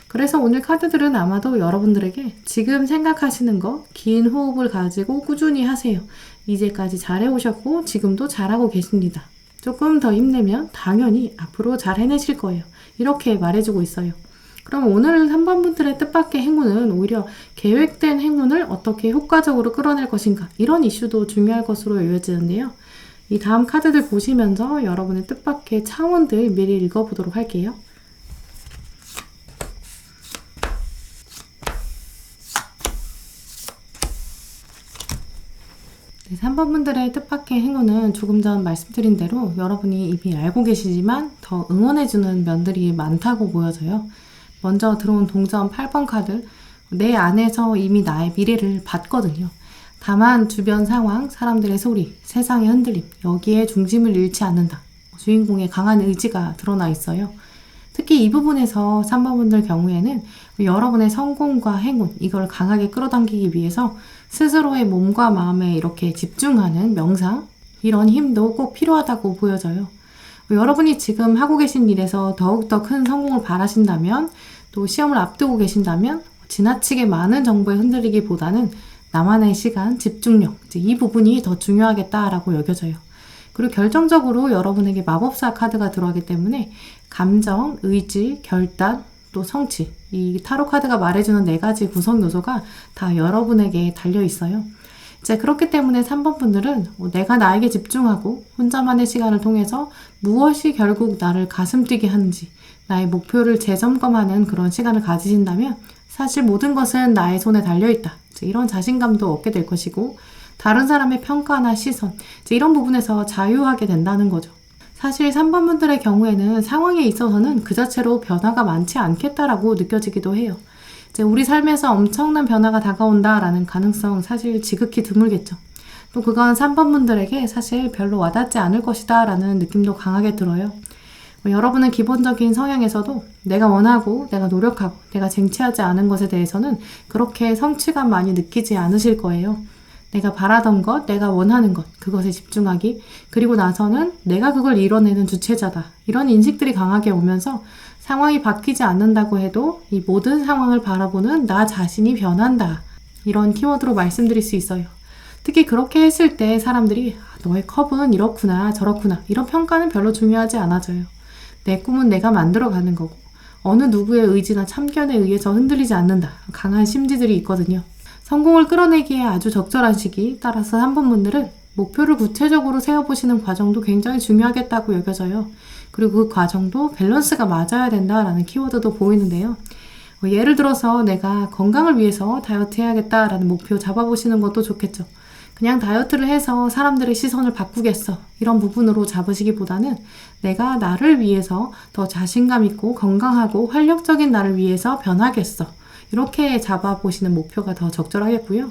그래서 오늘 카드들은 아마도 여러분들에게 지금 생각하시는 거 긴 호흡을 가지고 꾸준히 하세요. 이제까지 잘해오셨고 지금도 잘하고 계십니다. 조금 더 힘내면 당연히 앞으로 잘 해내실 거예요. 이렇게 말해주고 있어요. 그럼 오늘 3번 분들의 뜻밖의 행운은 오히려 계획된 행운을 어떻게 효과적으로 끌어낼 것인가 이런 이슈도 중요할 것으로 여겨지는데요. 이 다음 카드들 보시면서 여러분의 뜻밖의 차원들 미리 읽어보도록 할게요. 네, 3번 분들의 뜻밖의 행운은 조금 전 말씀드린 대로 여러분이 이미 알고 계시지만 더 응원해주는 면들이 많다고 보여져요. 먼저 들어온 동전 8번 카드, 내 안에서 이미 나의 미래를 봤거든요. 다만 주변 상황, 사람들의 소리, 세상의 흔들림, 여기에 중심을 잃지 않는다. 주인공의 강한 의지가 드러나 있어요. 특히 이 부분에서 3번 분들 경우에는 여러분의 성공과 행운, 이걸 강하게 끌어당기기 위해서 스스로의 몸과 마음에 이렇게 집중하는 명상, 이런 힘도 꼭 필요하다고 보여져요. 여러분이 지금 하고 계신 일에서 더욱더 큰 성공을 바라신다면, 또 시험을 앞두고 계신다면 지나치게 많은 정보에 흔들리기보다는 나만의 시간, 집중력, 이 부분이 더 중요하겠다라고 여겨져요. 그리고 결정적으로 여러분에게 마법사 카드가 들어가기 때문에 감정, 의지, 결단, 또 성취, 이 타로 카드가 말해주는 4가지 구성 요소가 다 여러분에게 달려 있어요. 이제 그렇기 때문에 3번 분들은 내가 나에게 집중하고 혼자만의 시간을 통해서 무엇이 결국 나를 가슴 뛰게 하는지 나의 목표를 재점검하는 그런 시간을 가지신다면 사실 모든 것은 나의 손에 달려있다. 이런 자신감도 얻게 될 것이고 다른 사람의 평가나 시선 이런 부분에서 자유하게 된다는 거죠. 사실 3번 분들의 경우에는 상황에 있어서는 그 자체로 변화가 많지 않겠다라고 느껴지기도 해요. 이제 우리 삶에서 엄청난 변화가 다가온다라는 가능성 사실 지극히 드물겠죠. 또 그건 3번 분들에게 사실 별로 와닿지 않을 것이다 라는 느낌도 강하게 들어요. 여러분은 기본적인 성향에서도 내가 원하고 내가 노력하고 내가 쟁취하지 않은 것에 대해서는 그렇게 성취감 많이 느끼지 않으실 거예요. 내가 바라던 것, 내가 원하는 것, 그것에 집중하기. 그리고 나서는 내가 그걸 이뤄내는 주체자다. 이런 인식들이 강하게 오면서 상황이 바뀌지 않는다고 해도 이 모든 상황을 바라보는 나 자신이 변한다. 이런 키워드로 말씀드릴 수 있어요. 특히 그렇게 했을 때 사람들이 너의 컵은 이렇구나 저렇구나 이런 평가는 별로 중요하지 않아져요. 내 꿈은 내가 만들어가는 거고 어느 누구의 의지나 참견에 의해서 흔들리지 않는다. 강한 심지들이 있거든요. 성공을 끌어내기에 아주 적절한 시기, 따라서 3번 분들은 목표를 구체적으로 세워보시는 과정도 굉장히 중요하겠다고 여겨져요. 그리고 그 과정도 밸런스가 맞아야 된다라는 키워드도 보이는데요. 예를 들어서 내가 건강을 위해서 다이어트 해야겠다라는 목표 잡아보시는 것도 좋겠죠. 그냥 다이어트를 해서 사람들의 시선을 바꾸겠어. 이런 부분으로 잡으시기보다는 내가 나를 위해서 더 자신감 있고 건강하고 활력적인 나를 위해서 변하겠어. 이렇게 잡아보시는 목표가 더 적절하겠고요.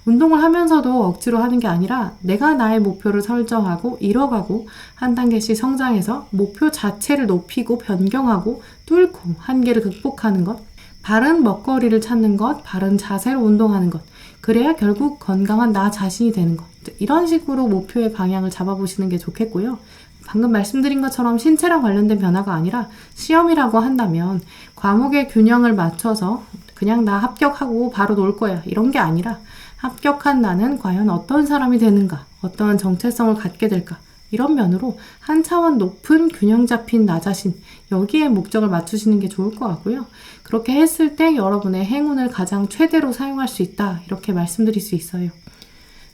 운동을 하면서도 억지로 하는 게 아니라 내가 나의 목표를 설정하고 이뤄가고 한 단계씩 성장해서 목표 자체를 높이고 변경하고 뚫고 한계를 극복하는 것, 바른 먹거리를 찾는 것, 바른 자세로 운동하는 것, 그래야 결국 건강한 나 자신이 되는 것. 이런 식으로 목표의 방향을 잡아보시는 게 좋겠고요. 방금 말씀드린 것처럼 신체랑 관련된 변화가 아니라 시험이라고 한다면 과목의 균형을 맞춰서 그냥 나 합격하고 바로 놀 거야 이런 게 아니라 합격한 나는 과연 어떤 사람이 되는가, 어떤 정체성을 갖게 될까, 이런 면으로 한 차원 높은 균형 잡힌 나 자신, 여기에 목적을 맞추시는 게 좋을 것 같고요. 그렇게 했을 때 여러분의 행운을 가장 최대로 사용할 수 있다, 이렇게 말씀드릴 수 있어요.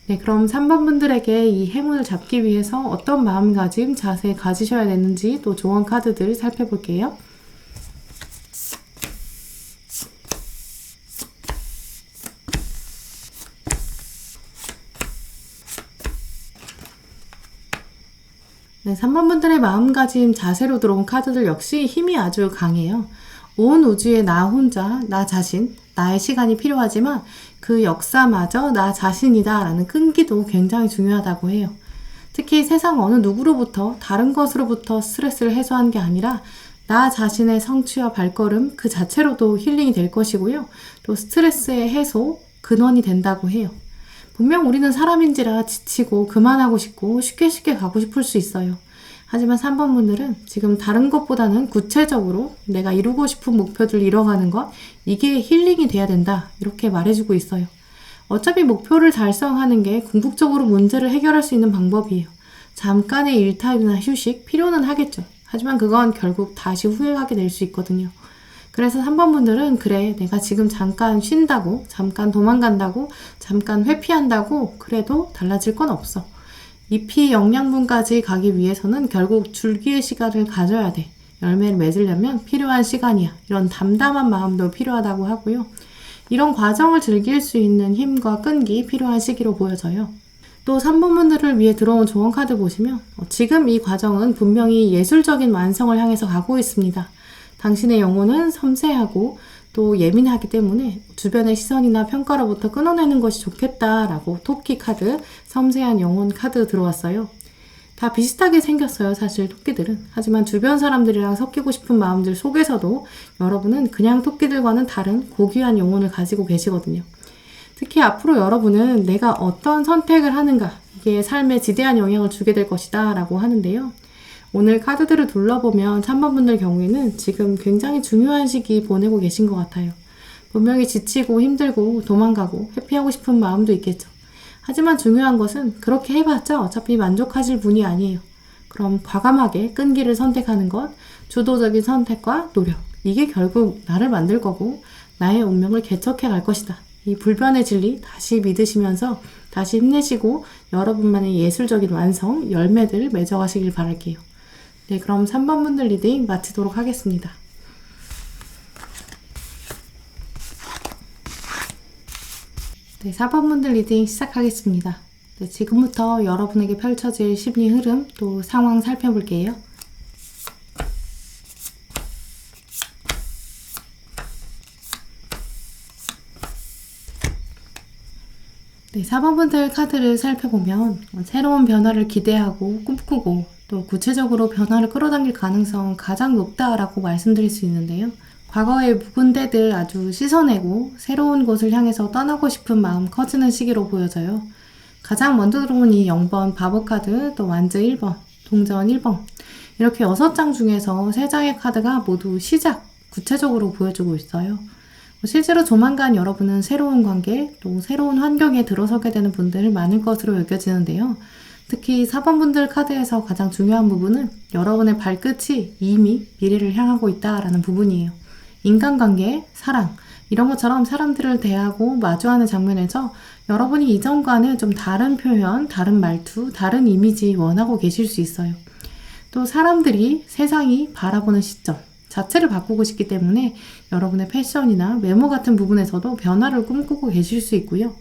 네, 그럼 3번 분들에게 이 행운을 잡기 위해서 어떤 마음가짐, 자세 가지셔야 되는지 또 조언 카드들 살펴볼게요. 네, 3번 분들의 마음가짐, 자세로 들어온 카드들 역시 힘이 아주 강해요. 온 우주에 나 혼자, 나 자신, 나의 시간이 필요하지만 그 역사마저 나 자신이다 라는 끈기도 굉장히 중요하다고 해요. 특히 세상 어느 누구로부터 다른 것으로부터 스트레스를 해소한 게 아니라 나 자신의 성취와 발걸음 그 자체로도 힐링이 될 것이고요. 또 스트레스의 해소, 근원이 된다고 해요. 분명 우리는 사람인지라 지치고 그만하고 싶고 쉽게 가고 싶을 수 있어요. 하지만 3번 분들은 지금 다른 것보다는 구체적으로 내가 이루고 싶은 목표들 이뤄가는 것, 이게 힐링이 돼야 된다, 이렇게 말해주고 있어요. 어차피 목표를 달성하는 게 궁극적으로 문제를 해결할 수 있는 방법이에요. 잠깐의 일탈이나 휴식 필요는 하겠죠. 하지만 그건 결국 다시 후회하게 될 수 있거든요. 그래서 3번 분들은 그래, 내가 지금 잠깐 쉰다고, 잠깐 도망간다고, 잠깐 회피한다고 그래도 달라질 건 없어. 잎이 영양분까지 가기 위해서는 결국 줄기의 시간을 가져야 돼. 열매를 맺으려면 필요한 시간이야. 이런 담담한 마음도 필요하다고 하고요. 이런 과정을 즐길 수 있는 힘과 끈기 필요한 시기로 보여져요. 또 3번 분들을 위해 들어온 조언 카드 보시면 지금 이 과정은 분명히 예술적인 완성을 향해서 가고 있습니다. 당신의 영혼은 섬세하고 또 예민하기 때문에 주변의 시선이나 평가로부터 끊어내는 것이 좋겠다라고 토끼 카드, 섬세한 영혼 카드 들어왔어요. 다 비슷하게 생겼어요, 사실 토끼들은. 하지만 주변 사람들이랑 섞이고 싶은 마음들 속에서도 여러분은 그냥 토끼들과는 다른 고귀한 영혼을 가지고 계시거든요. 특히 앞으로 여러분은 내가 어떤 선택을 하는가, 이게 삶에 지대한 영향을 주게 될 것이다 라고 하는데요. 오늘 카드들을 둘러보면 3번 분들 경우에는 지금 굉장히 중요한 시기 보내고 계신 것 같아요. 분명히 지치고 힘들고 도망가고 회피하고 싶은 마음도 있겠죠. 하지만 중요한 것은 그렇게 해봤자 어차피 만족하실 분이 아니에요. 그럼 과감하게 끈기를 선택하는 것, 주도적인 선택과 노력, 이게 결국 나를 만들 거고 나의 운명을 개척해 갈 것이다. 이 불변의 진리 다시 믿으시면서 다시 힘내시고 여러분만의 예술적인 완성, 열매들 맺어가시길 바랄게요. 네, 그럼 3번 분들 리딩 마치도록 하겠습니다. 네, 4번 분들 리딩 시작하겠습니다. 네, 지금부터 여러분에게 펼쳐질 심리 흐름 또 상황 살펴볼게요. 네, 4번 분들 카드를 살펴보면 새로운 변화를 기대하고 꿈꾸고 또 구체적으로 변화를 끌어당길 가능성은 가장 높다라고 말씀드릴 수 있는데요. 과거의 묵은 때들 아주 씻어내고 새로운 곳을 향해서 떠나고 싶은 마음 커지는 시기로 보여져요. 가장 먼저 들어온 이 0번 바보 카드, 또 완즈 1번, 동전 1번 이렇게 6장 중에서 3장의 카드가 모두 시작, 구체적으로 보여주고 있어요. 실제로 조만간 여러분은 새로운 관계, 또 새로운 환경에 들어서게 되는 분들 많을 것으로 여겨지는데요. 특히 4번 분들 카드에서 가장 중요한 부분은 여러분의 발끝이 이미 미래를 향하고 있다라는 부분이에요. 인간관계, 사랑, 이런 것처럼 사람들을 대하고 마주하는 장면에서 여러분이 이전과는 좀 다른 표현, 다른 말투, 다른 이미지 원하고 계실 수 있어요. 또 사람들이 세상이 바라보는 시점 자체를 바꾸고 싶기 때문에 여러분의 패션이나 외모 같은 부분에서도 변화를 꿈꾸고 계실 수 있고요.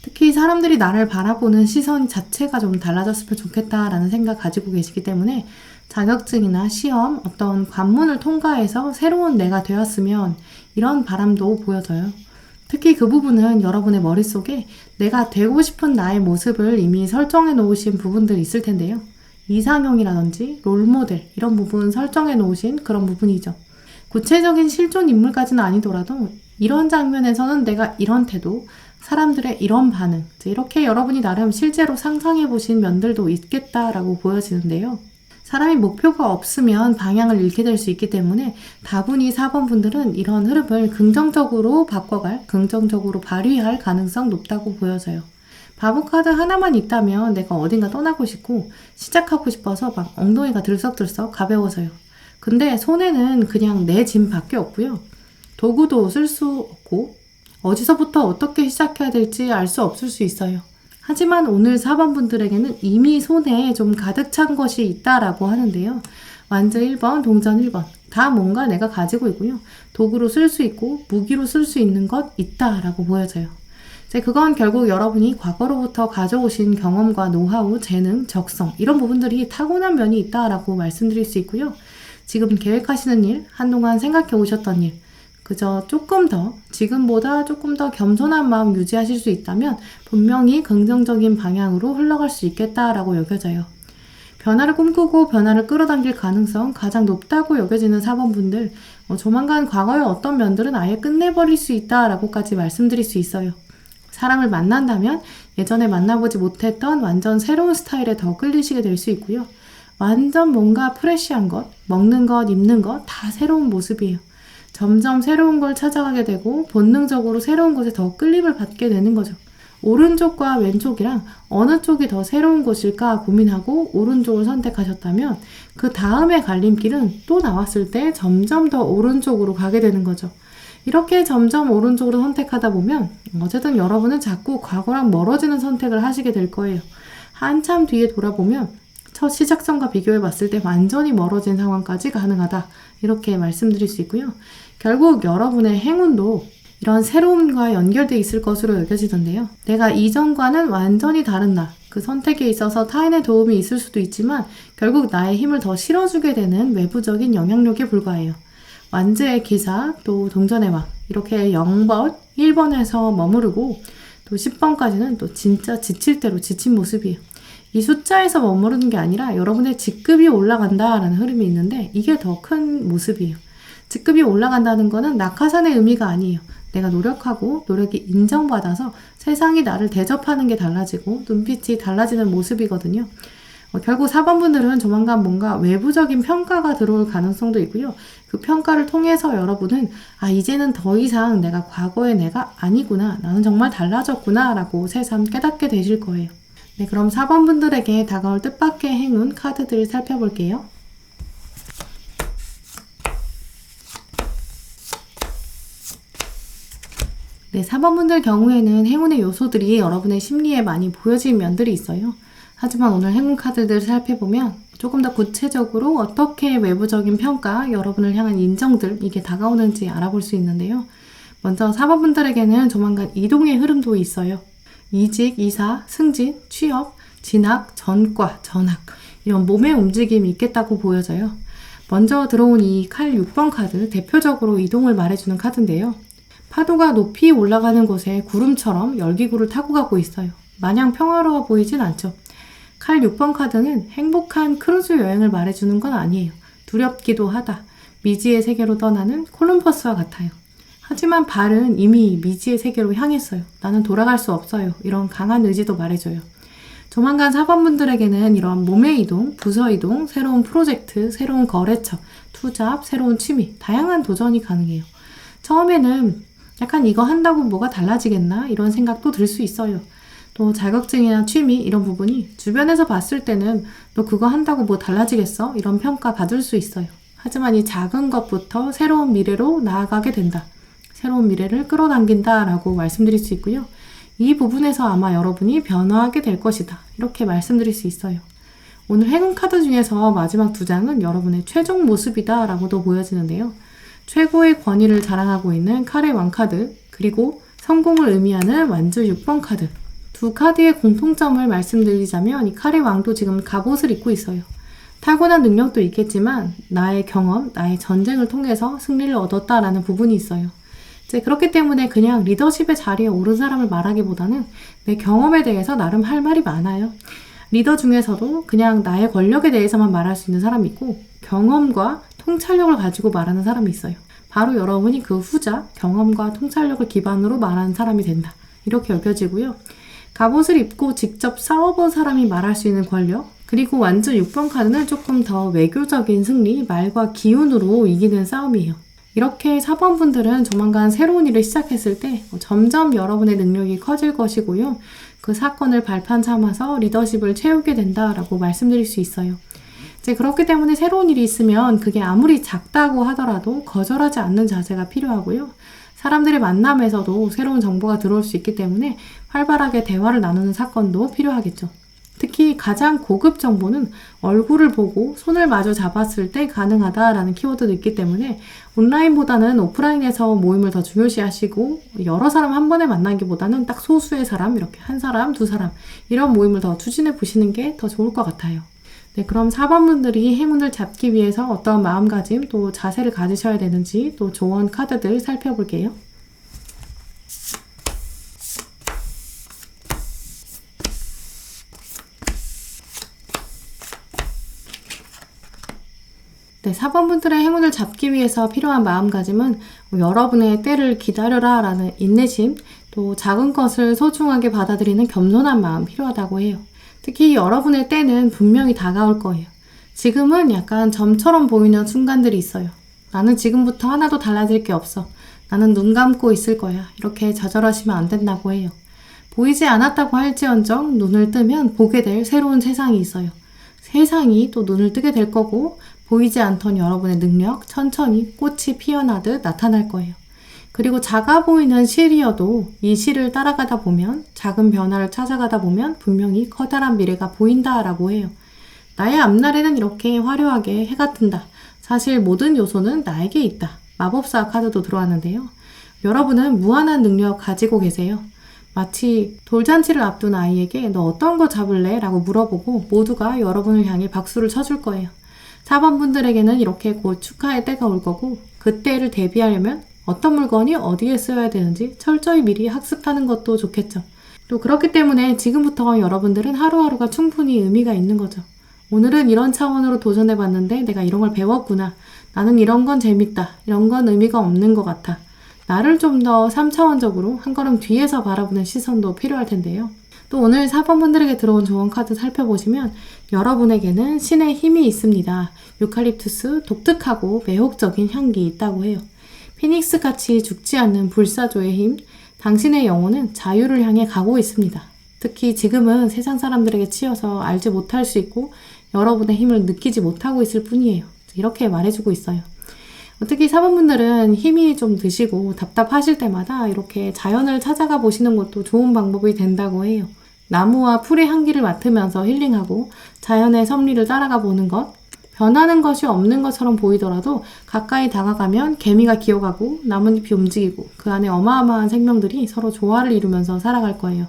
특히 사람들이 나를 바라보는 시선 자체가 좀 달라졌으면 좋겠다라는 생각 가지고 계시기 때문에 자격증이나 시험, 어떤 관문을 통과해서 새로운 내가 되었으면 이런 바람도 보여져요. 특히 그 부분은 여러분의 머릿속에 내가 되고 싶은 나의 모습을 이미 설정해 놓으신 부분들이 있을 텐데요. 이상형이라든지 롤모델 이런 부분 설정해 놓으신 그런 부분이죠. 구체적인 실존 인물까지는 아니더라도 이런 장면에서는 내가 이런 태도, 사람들의 이런 반응, 이렇게 여러분이 나름 실제로 상상해 보신 면들도 있겠다라고 보여지는데요. 사람이 목표가 없으면 방향을 잃게 될 수 있기 때문에 다분히 4번 분들은 이런 흐름을 긍정적으로 바꿔갈, 긍정적으로 발휘할 가능성 높다고 보여져요. 바보 카드 하나만 있다면 내가 어딘가 떠나고 싶고 시작하고 싶어서 막 엉덩이가 들썩들썩 가벼워져요. 근데 손에는 그냥 내 짐밖에 없고요. 도구도 쓸 수 없고 어디서부터 어떻게 시작해야 될지 알 수 없을 수 있어요. 하지만 오늘 4번 분들에게는 이미 손에 좀 가득 찬 것이 있다라고 하는데요. 완즈 1번, 동전 1번 다 뭔가 내가 가지고 있고요. 도구로 쓸 수 있고 무기로 쓸 수 있는 것 있다라고 보여져요. 그건 결국 여러분이 과거로부터 가져오신 경험과 노하우, 재능, 적성 이런 부분들이 타고난 면이 있다라고 말씀드릴 수 있고요. 지금 계획하시는 일, 한동안 생각해 오셨던 일 그저 조금 더, 지금보다 조금 더 겸손한 마음 유지하실 수 있다면 분명히 긍정적인 방향으로 흘러갈 수 있겠다라고 여겨져요. 변화를 꿈꾸고 변화를 끌어당길 가능성 가장 높다고 여겨지는 4번 분들 조만간 과거의 어떤 면들은 아예 끝내버릴 수 있다라고까지 말씀드릴 수 있어요. 사람을 만난다면 예전에 만나보지 못했던 완전 새로운 스타일에 더 끌리시게 될 수 있고요. 완전 뭔가 프레시한 것, 먹는 것, 입는 것 다 새로운 모습이에요. 점점 새로운 걸 찾아가게 되고 본능적으로 새로운 것에 더 끌림을 받게 되는 거죠. 오른쪽과 왼쪽이랑 어느 쪽이 더 새로운 것일까 고민하고 오른쪽을 선택하셨다면 그 다음에 갈림길은 또 나왔을 때 점점 더 오른쪽으로 가게 되는 거죠. 이렇게 점점 오른쪽으로 선택하다 보면 어쨌든 여러분은 자꾸 과거랑 멀어지는 선택을 하시게 될 거예요. 한참 뒤에 돌아보면 첫 시작점과 비교해 봤을 때 완전히 멀어진 상황까지 가능하다. 이렇게 말씀드릴 수 있고요. 결국 여러분의 행운도 이런 새로움과 연결되어 있을 것으로 여겨지던데요. 내가 이전과는 완전히 다른 나, 그 선택에 있어서 타인의 도움이 있을 수도 있지만 결국 나의 힘을 더 실어주게 되는 외부적인 영향력에 불과해요. 완즈의 기사, 또 동전의 왕 이렇게 0번, 1번에서 머무르고 또 10번까지는 또 진짜 지칠 대로 지친 모습이에요. 이 숫자에서 머무르는 게 아니라 여러분의 직급이 올라간다라는 흐름이 있는데 이게 더 큰 모습이에요. 직급이 올라간다는 거는 낙하산의 의미가 아니에요. 내가 노력하고 노력이 인정받아서 세상이 나를 대접하는 게 달라지고 눈빛이 달라지는 모습이거든요. 결국 4번 분들은 조만간 뭔가 외부적인 평가가 들어올 가능성도 있고요. 그 평가를 통해서 여러분은 이제는 더 이상 내가 과거의 내가 아니구나. 나는 정말 달라졌구나 라고 새삼 깨닫게 되실 거예요. 네, 그럼 4번 분들에게 다가올 뜻밖의 행운 카드들을 살펴볼게요. 네, 4번 분들 경우에는 행운의 요소들이 여러분의 심리에 많이 보여진 면들이 있어요. 하지만 오늘 행운 카드들을 살펴보면 조금 더 구체적으로 어떻게 외부적인 평가, 여러분을 향한 인정들 이게 다가오는지 알아볼 수 있는데요. 먼저 4번 분들에게는 조만간 이동의 흐름도 있어요. 이직, 이사, 승진, 취업, 진학, 전과, 전학 이런 몸의 움직임이 있겠다고 보여져요. 먼저 들어온 이 칼 6번 카드 대표적으로 이동을 말해주는 카드인데요. 파도가 높이 올라가는 곳에 구름처럼 열기구를 타고 가고 있어요. 마냥 평화로워 보이진 않죠. 칼 6번 카드는 행복한 크루즈 여행을 말해주는 건 아니에요. 두렵기도 하다. 미지의 세계로 떠나는 콜럼버스와 같아요. 하지만 발은 이미 미지의 세계로 향했어요. 나는 돌아갈 수 없어요. 이런 강한 의지도 말해줘요. 조만간 사범분들에게는 이런 몸의 이동, 부서 이동, 새로운 프로젝트, 새로운 거래처, 투잡, 새로운 취미, 다양한 도전이 가능해요. 처음에는 약간 이거 한다고 뭐가 달라지겠나? 이런 생각도 들 수 있어요. 또 자격증이나 취미 이런 부분이 주변에서 봤을 때는 너 그거 한다고 뭐 달라지겠어? 이런 평가 받을 수 있어요. 하지만 이 작은 것부터 새로운 미래로 나아가게 된다. 새로운 미래를 끌어당긴다 라고 말씀드릴 수 있고요. 이 부분에서 아마 여러분이 변화하게 될 것이다. 이렇게 말씀드릴 수 있어요. 오늘 행운 카드 중에서 마지막 2장은 여러분의 최종 모습이다 라고도 보여지는데요. 최고의 권위를 자랑하고 있는 칼의 왕카드, 그리고 성공을 의미하는 완주 6번 카드. 두 카드의 공통점을 말씀드리자면 이 칼의 왕도 지금 갑옷을 입고 있어요. 타고난 능력도 있겠지만 나의 경험, 나의 전쟁을 통해서 승리를 얻었다라는 부분이 있어요. 이제 그렇기 때문에 그냥 리더십의 자리에 오른 사람을 말하기보다는 내 경험에 대해서 나름 할 말이 많아요. 리더 중에서도 그냥 나의 권력에 대해서만 말할 수 있는 사람이 있고 경험과 통찰력을 가지고 말하는 사람이 있어요. 바로 여러분이 그 후자, 경험과 통찰력을 기반으로 말하는 사람이 된다. 이렇게 여겨지고요. 갑옷을 입고 직접 싸워본 사람이 말할 수 있는 권력, 그리고 완주 6번 카드는 조금 더 외교적인 승리, 말과 기운으로 이기는 싸움이에요. 이렇게 4번 분들은 조만간 새로운 일을 시작했을 때 점점 여러분의 능력이 커질 것이고요. 그 사건을 발판 삼아서 리더십을 채우게 된다라고 말씀드릴 수 있어요. 이제 그렇기 때문에 새로운 일이 있으면 그게 아무리 작다고 하더라도 거절하지 않는 자세가 필요하고요. 사람들의 만남에서도 새로운 정보가 들어올 수 있기 때문에 활발하게 대화를 나누는 사건도 필요하겠죠. 특히 가장 고급 정보는 얼굴을 보고 손을 마주 잡았을 때 가능하다라는 키워드도 있기 때문에 온라인보다는 오프라인에서 모임을 더 중요시 하시고 여러 사람 한 번에 만나기보다는 딱 소수의 사람, 이렇게 한 사람, 두 사람 이런 모임을 더 추진해 보시는 게 더 좋을 것 같아요. 네, 그럼 4번 분들이 행운을 잡기 위해서 어떤 마음가짐 또 자세를 가지셔야 되는지 또 조언 카드들 살펴볼게요. 네, 4번 분들의 행운을 잡기 위해서 필요한 마음가짐은 여러분의 때를 기다려라 라는 인내심, 또 작은 것을 소중하게 받아들이는 겸손한 마음 필요하다고 해요. 특히 여러분의 때는 분명히 다가올 거예요. 지금은 약간 점처럼 보이는 순간들이 있어요. 나는 지금부터 하나도 달라질 게 없어. 나는 눈 감고 있을 거야. 이렇게 좌절하시면 안 된다고 해요. 보이지 않았다고 할지언정 눈을 뜨면 보게 될 새로운 세상이 있어요. 세상이 또 눈을 뜨게 될 거고 보이지 않던 여러분의 능력 천천히 꽃이 피어나듯 나타날 거예요. 그리고 작아 보이는 실이어도 이 실을 따라가다 보면 작은 변화를 찾아가다 보면 분명히 커다란 미래가 보인다라고 해요. 나의 앞날에는 이렇게 화려하게 해가 뜬다. 사실 모든 요소는 나에게 있다. 마법사 카드도 들어왔는데요. 여러분은 무한한 능력 가지고 계세요. 마치 돌잔치를 앞둔 아이에게 너 어떤 거 잡을래? 라고 물어보고 모두가 여러분을 향해 박수를 쳐줄 거예요. 4번 분들에게는 이렇게 곧 축하의 때가 올 거고 그때를 대비하려면 어떤 물건이 어디에 쓰여야 되는지 철저히 미리 학습하는 것도 좋겠죠. 또 그렇기 때문에 지금부터 여러분들은 하루하루가 충분히 의미가 있는 거죠. 오늘은 이런 차원으로 도전해봤는데 내가 이런 걸 배웠구나. 나는 이런 건 재밌다. 이런 건 의미가 없는 것 같아. 나를 좀 더 3차원적으로 한 걸음 뒤에서 바라보는 시선도 필요할 텐데요. 또 오늘 4번 분들에게 들어온 조언 카드 살펴보시면 여러분에게는 신의 힘이 있습니다. 유칼립투스 독특하고 매혹적인 향기 있다고 해요. 피닉스같이 죽지 않는 불사조의 힘, 당신의 영혼은 자유를 향해 가고 있습니다. 특히 지금은 세상 사람들에게 치여서 알지 못할 수 있고 여러분의 힘을 느끼지 못하고 있을 뿐이에요. 이렇게 말해주고 있어요. 특히 4번 분들은 힘이 좀 드시고 답답하실 때마다 이렇게 자연을 찾아가 보시는 것도 좋은 방법이 된다고 해요. 나무와 풀의 향기를 맡으면서 힐링하고 자연의 섭리를 따라가 보는 것, 변하는 것이 없는 것처럼 보이더라도 가까이 다가가면 개미가 기어가고 나뭇잎이 움직이고 그 안에 어마어마한 생명들이 서로 조화를 이루면서 살아갈 거예요.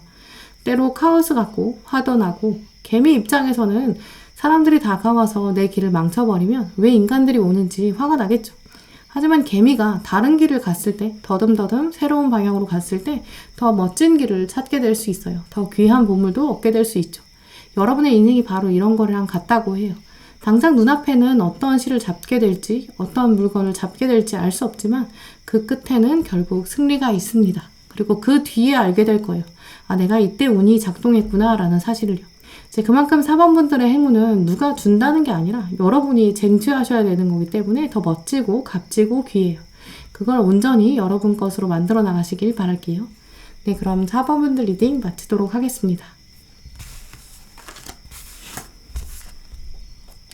때로 카오스 같고 화도 나고 개미 입장에서는 사람들이 다가와서 내 길을 망쳐버리면 왜 인간들이 오는지 화가 나겠죠. 하지만 개미가 다른 길을 갔을 때 더듬더듬 새로운 방향으로 갔을 때 더 멋진 길을 찾게 될 수 있어요. 더 귀한 보물도 얻게 될 수 있죠. 여러분의 인생이 바로 이런 거랑 같다고 해요. 당장 눈앞에는 어떤 실을 잡게 될지 어떤 물건을 잡게 될지 알 수 없지만 그 끝에는 결국 승리가 있습니다. 그리고 그 뒤에 알게 될 거예요. 아, 내가 이때 운이 작동했구나 라는 사실을요. 이제 그만큼 4번 분들의 행운은 누가 준다는 게 아니라 여러분이 쟁취하셔야 되는 거기 때문에 더 멋지고 값지고 귀해요. 그걸 온전히 여러분 것으로 만들어 나가시길 바랄게요. 네, 그럼 4번 분들 리딩 마치도록 하겠습니다.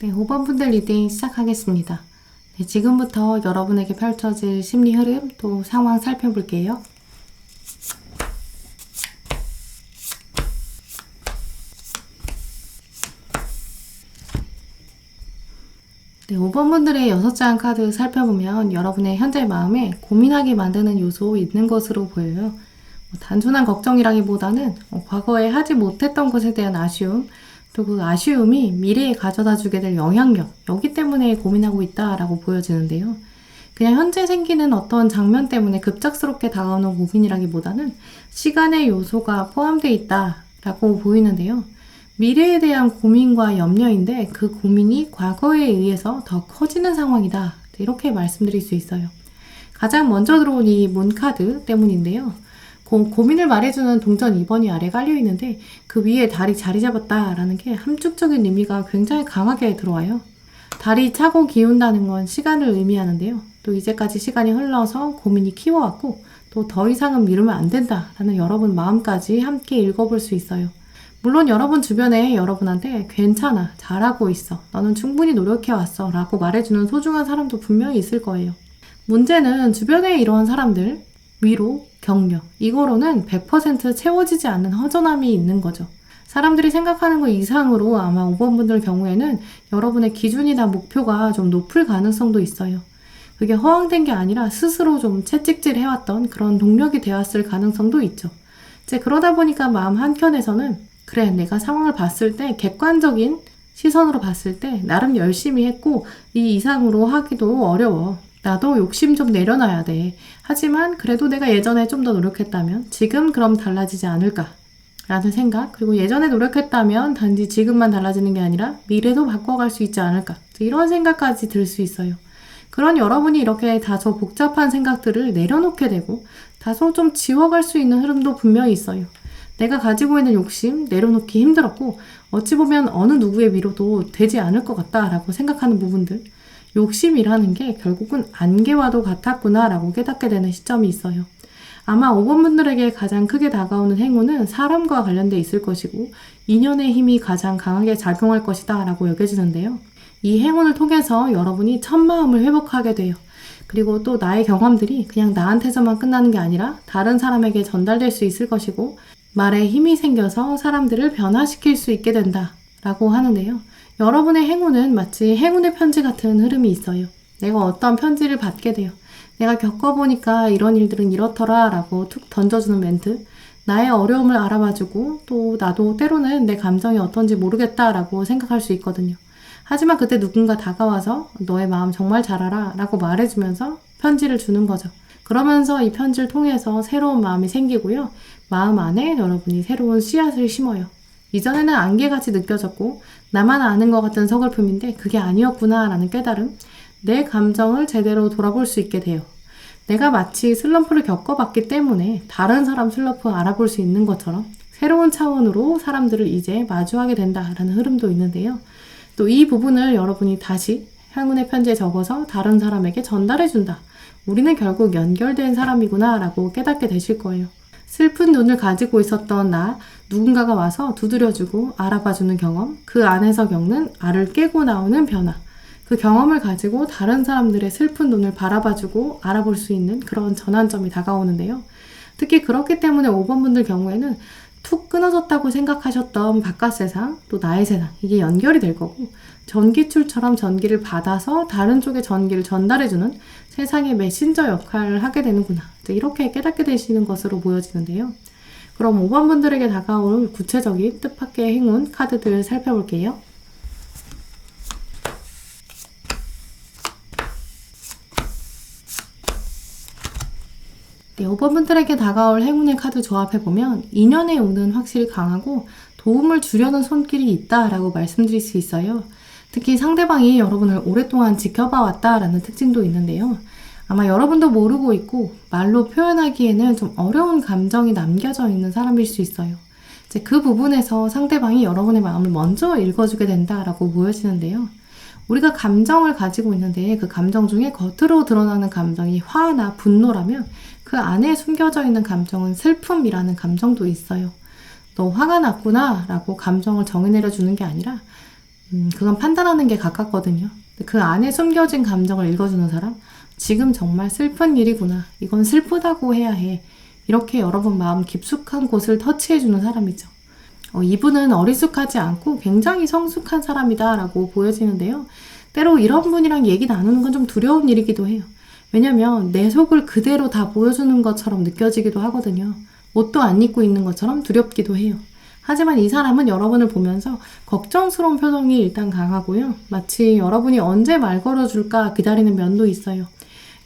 네, 5번 분들 리딩 시작하겠습니다. 네, 지금부터 여러분에게 펼쳐질 심리 흐름 또 상황 살펴볼게요. 네, 5번 분들의 6장 카드 살펴보면 여러분의 현재 마음에 고민하게 만드는 요소 있는 것으로 보여요. 단순한 걱정이라기보다는 과거에 하지 못했던 것에 대한 아쉬움, 또 그 아쉬움이 미래에 가져다 주게 될 영향력, 여기 때문에 고민하고 있다라고 보여지는데요. 그냥 현재 생기는 어떤 장면 때문에 급작스럽게 다가오는 고민이라기보다는 시간의 요소가 포함되어 있다라고 보이는데요. 미래에 대한 고민과 염려인데 그 고민이 과거에 의해서 더 커지는 상황이다. 이렇게 말씀드릴 수 있어요. 가장 먼저 들어온 이 문카드 때문인데요. 고민을 말해주는 동전 2번이 아래 깔려있는데 그 위에 달이 자리 잡았다라는 게 함축적인 의미가 굉장히 강하게 들어와요. 달이 차고 기운다는 건 시간을 의미하는데요. 또 이제까지 시간이 흘러서 고민이 키워왔고 또 더 이상은 미루면 안 된다라는 여러분 마음까지 함께 읽어볼 수 있어요. 물론 여러분 주변에 여러분한테 괜찮아, 잘하고 있어, 너는 충분히 노력해왔어 라고 말해주는 소중한 사람도 분명히 있을 거예요. 문제는 주변에 이러한 사람들, 위로, 격려, 이거로는 100% 채워지지 않는 허전함이 있는 거죠. 사람들이 생각하는 것 이상으로 아마 5번 분들 경우에는 여러분의 기준이나 목표가 좀 높을 가능성도 있어요. 그게 허황된 게 아니라 스스로 좀 채찍질 해왔던 그런 동력이 되었을 가능성도 있죠. 이제 그러다 보니까 마음 한켠에서는 그래, 내가 상황을 봤을 때 객관적인 시선으로 봤을 때 나름 열심히 했고 이 이상으로 하기도 어려워. 나도 욕심 좀 내려놔야 돼. 하지만 그래도 내가 예전에 좀 더 노력했다면 지금 그럼 달라지지 않을까? 라는 생각, 그리고 예전에 노력했다면 단지 지금만 달라지는 게 아니라 미래도 바꿔갈 수 있지 않을까? 이런 생각까지 들 수 있어요. 그런 여러분이 이렇게 다소 복잡한 생각들을 내려놓게 되고 다소 좀 지워갈 수 있는 흐름도 분명히 있어요. 내가 가지고 있는 욕심 내려놓기 힘들었고 어찌 보면 어느 누구의 위로도 되지 않을 것 같다라고 생각하는 부분들, 욕심이라는 게 결국은 안개와도 같았구나 라고 깨닫게 되는 시점이 있어요. 아마 5번 분들에게 가장 크게 다가오는 행운은 사람과 관련돼 있을 것이고 인연의 힘이 가장 강하게 작용할 것이다 라고 여겨지는데요. 이 행운을 통해서 여러분이 첫마음을 회복하게 돼요. 그리고 또 나의 경험들이 그냥 나한테서만 끝나는 게 아니라 다른 사람에게 전달될 수 있을 것이고 말에 힘이 생겨서 사람들을 변화시킬 수 있게 된다 라고 하는데요. 여러분의 행운은 마치 행운의 편지 같은 흐름이 있어요. 내가 어떤 편지를 받게 돼요. 내가 겪어보니까 이런 일들은 이렇더라 라고 툭 던져주는 멘트, 나의 어려움을 알아봐주고 또 나도 때로는 내 감정이 어떤지 모르겠다 라고 생각할 수 있거든요. 하지만 그때 누군가 다가와서 너의 마음 정말 잘 알아 라고 말해주면서 편지를 주는 거죠. 그러면서 이 편지를 통해서 새로운 마음이 생기고요. 마음 안에 여러분이 새로운 씨앗을 심어요. 이전에는 안개같이 느껴졌고 나만 아는 것 같은 서글픔인데 그게 아니었구나 라는 깨달음, 내 감정을 제대로 돌아볼 수 있게 돼요. 내가 마치 슬럼프를 겪어봤기 때문에 다른 사람 슬럼프 알아볼 수 있는 것처럼 새로운 차원으로 사람들을 이제 마주하게 된다라는 흐름도 있는데요. 또 이 부분을 여러분이 다시 행운의 편지에 적어서 다른 사람에게 전달해준다. 우리는 결국 연결된 사람이구나 라고 깨닫게 되실 거예요. 슬픈 눈을 가지고 있었던 나, 누군가가 와서 두드려주고 알아봐주는 경험, 그 안에서 겪는 알을 깨고 나오는 변화, 그 경험을 가지고 다른 사람들의 슬픈 눈을 바라봐주고 알아볼 수 있는 그런 전환점이 다가오는데요. 특히 그렇기 때문에 5번 분들 경우에는 툭 끊어졌다고 생각하셨던 바깥 세상, 또 나의 세상, 이게 연결이 될 거고 전기줄처럼 전기를 받아서 다른 쪽에 전기를 전달해주는 세상의 메신저 역할을 하게 되는구나. 이렇게 깨닫게 되시는 것으로 보여지는데요. 그럼 5번 분들에게 다가올 구체적인 뜻밖의 행운 카드들을 살펴볼게요. 네, 5번 분들에게 다가올 행운의 카드 조합해보면 인연의 운은 확실히 강하고 도움을 주려는 손길이 있다라고 말씀드릴 수 있어요. 특히 상대방이 여러분을 오랫동안 지켜봐 왔다라는 특징도 있는데요. 아마 여러분도 모르고 있고 말로 표현하기에는 좀 어려운 감정이 남겨져 있는 사람일 수 있어요. 이제 그 부분에서 상대방이 여러분의 마음을 먼저 읽어주게 된다라고 보여지는데요. 우리가 감정을 가지고 있는데 그 감정 중에 겉으로 드러나는 감정이 화나 분노라면 그 안에 숨겨져 있는 감정은 슬픔이라는 감정도 있어요. 너 화가 났구나 라고 감정을 정의내려 주는 게 아니라 그건 판단하는 게 가깝거든요. 그 안에 숨겨진 감정을 읽어주는 사람, 지금 정말 슬픈 일이구나. 이건 슬프다고 해야 해. 이렇게 여러분 마음 깊숙한 곳을 터치해주는 사람이죠. 이분은 어리숙하지 않고 굉장히 성숙한 사람이다 라고 보여지는데요. 때로 이런 분이랑 얘기 나누는 건 좀 두려운 일이기도 해요. 왜냐면 내 속을 그대로 다 보여주는 것처럼 느껴지기도 하거든요. 옷도 안 입고 있는 것처럼 두렵기도 해요. 하지만 이 사람은 여러분을 보면서 걱정스러운 표정이 일단 강하고요. 마치 여러분이 언제 말 걸어줄까 기다리는 면도 있어요.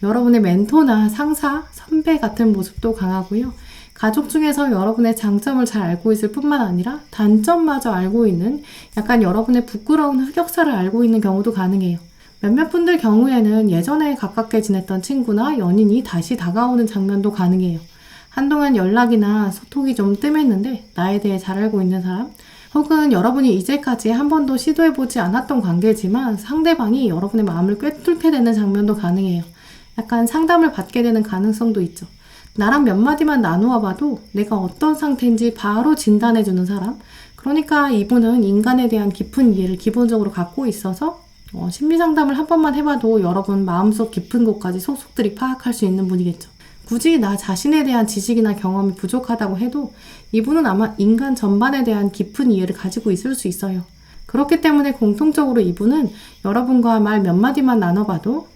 여러분의 멘토나 상사, 선배 같은 모습도 강하고요. 가족 중에서 여러분의 장점을 잘 알고 있을 뿐만 아니라 단점마저 알고 있는 약간 여러분의 부끄러운 흑역사를 알고 있는 경우도 가능해요. 몇몇 분들 경우에는 예전에 가깝게 지냈던 친구나 연인이 다시 다가오는 장면도 가능해요. 한동안 연락이나 소통이 좀 뜸했는데 나에 대해 잘 알고 있는 사람, 혹은 여러분이 이제까지 한 번도 시도해보지 않았던 관계지만 상대방이 여러분의 마음을 꿰뚫게 되는 장면도 가능해요. 약간 상담을 받게 되는 가능성도 있죠. 나랑 몇 마디만 나누어 봐도 내가 어떤 상태인지 바로 진단해주는 사람. 그러니까 이분은 인간에 대한 깊은 이해를 기본적으로 갖고 있어서 심리상담을 한 번만 해봐도 여러분 마음속 깊은 곳까지 속속들이 파악할 수 있는 분이겠죠. 굳이 나 자신에 대한 지식이나 경험이 부족하다고 해도 이분은 아마 인간 전반에 대한 깊은 이해를 가지고 있을 수 있어요. 그렇기 때문에 공통적으로 이분은 여러분과 말 몇 마디만 나눠봐도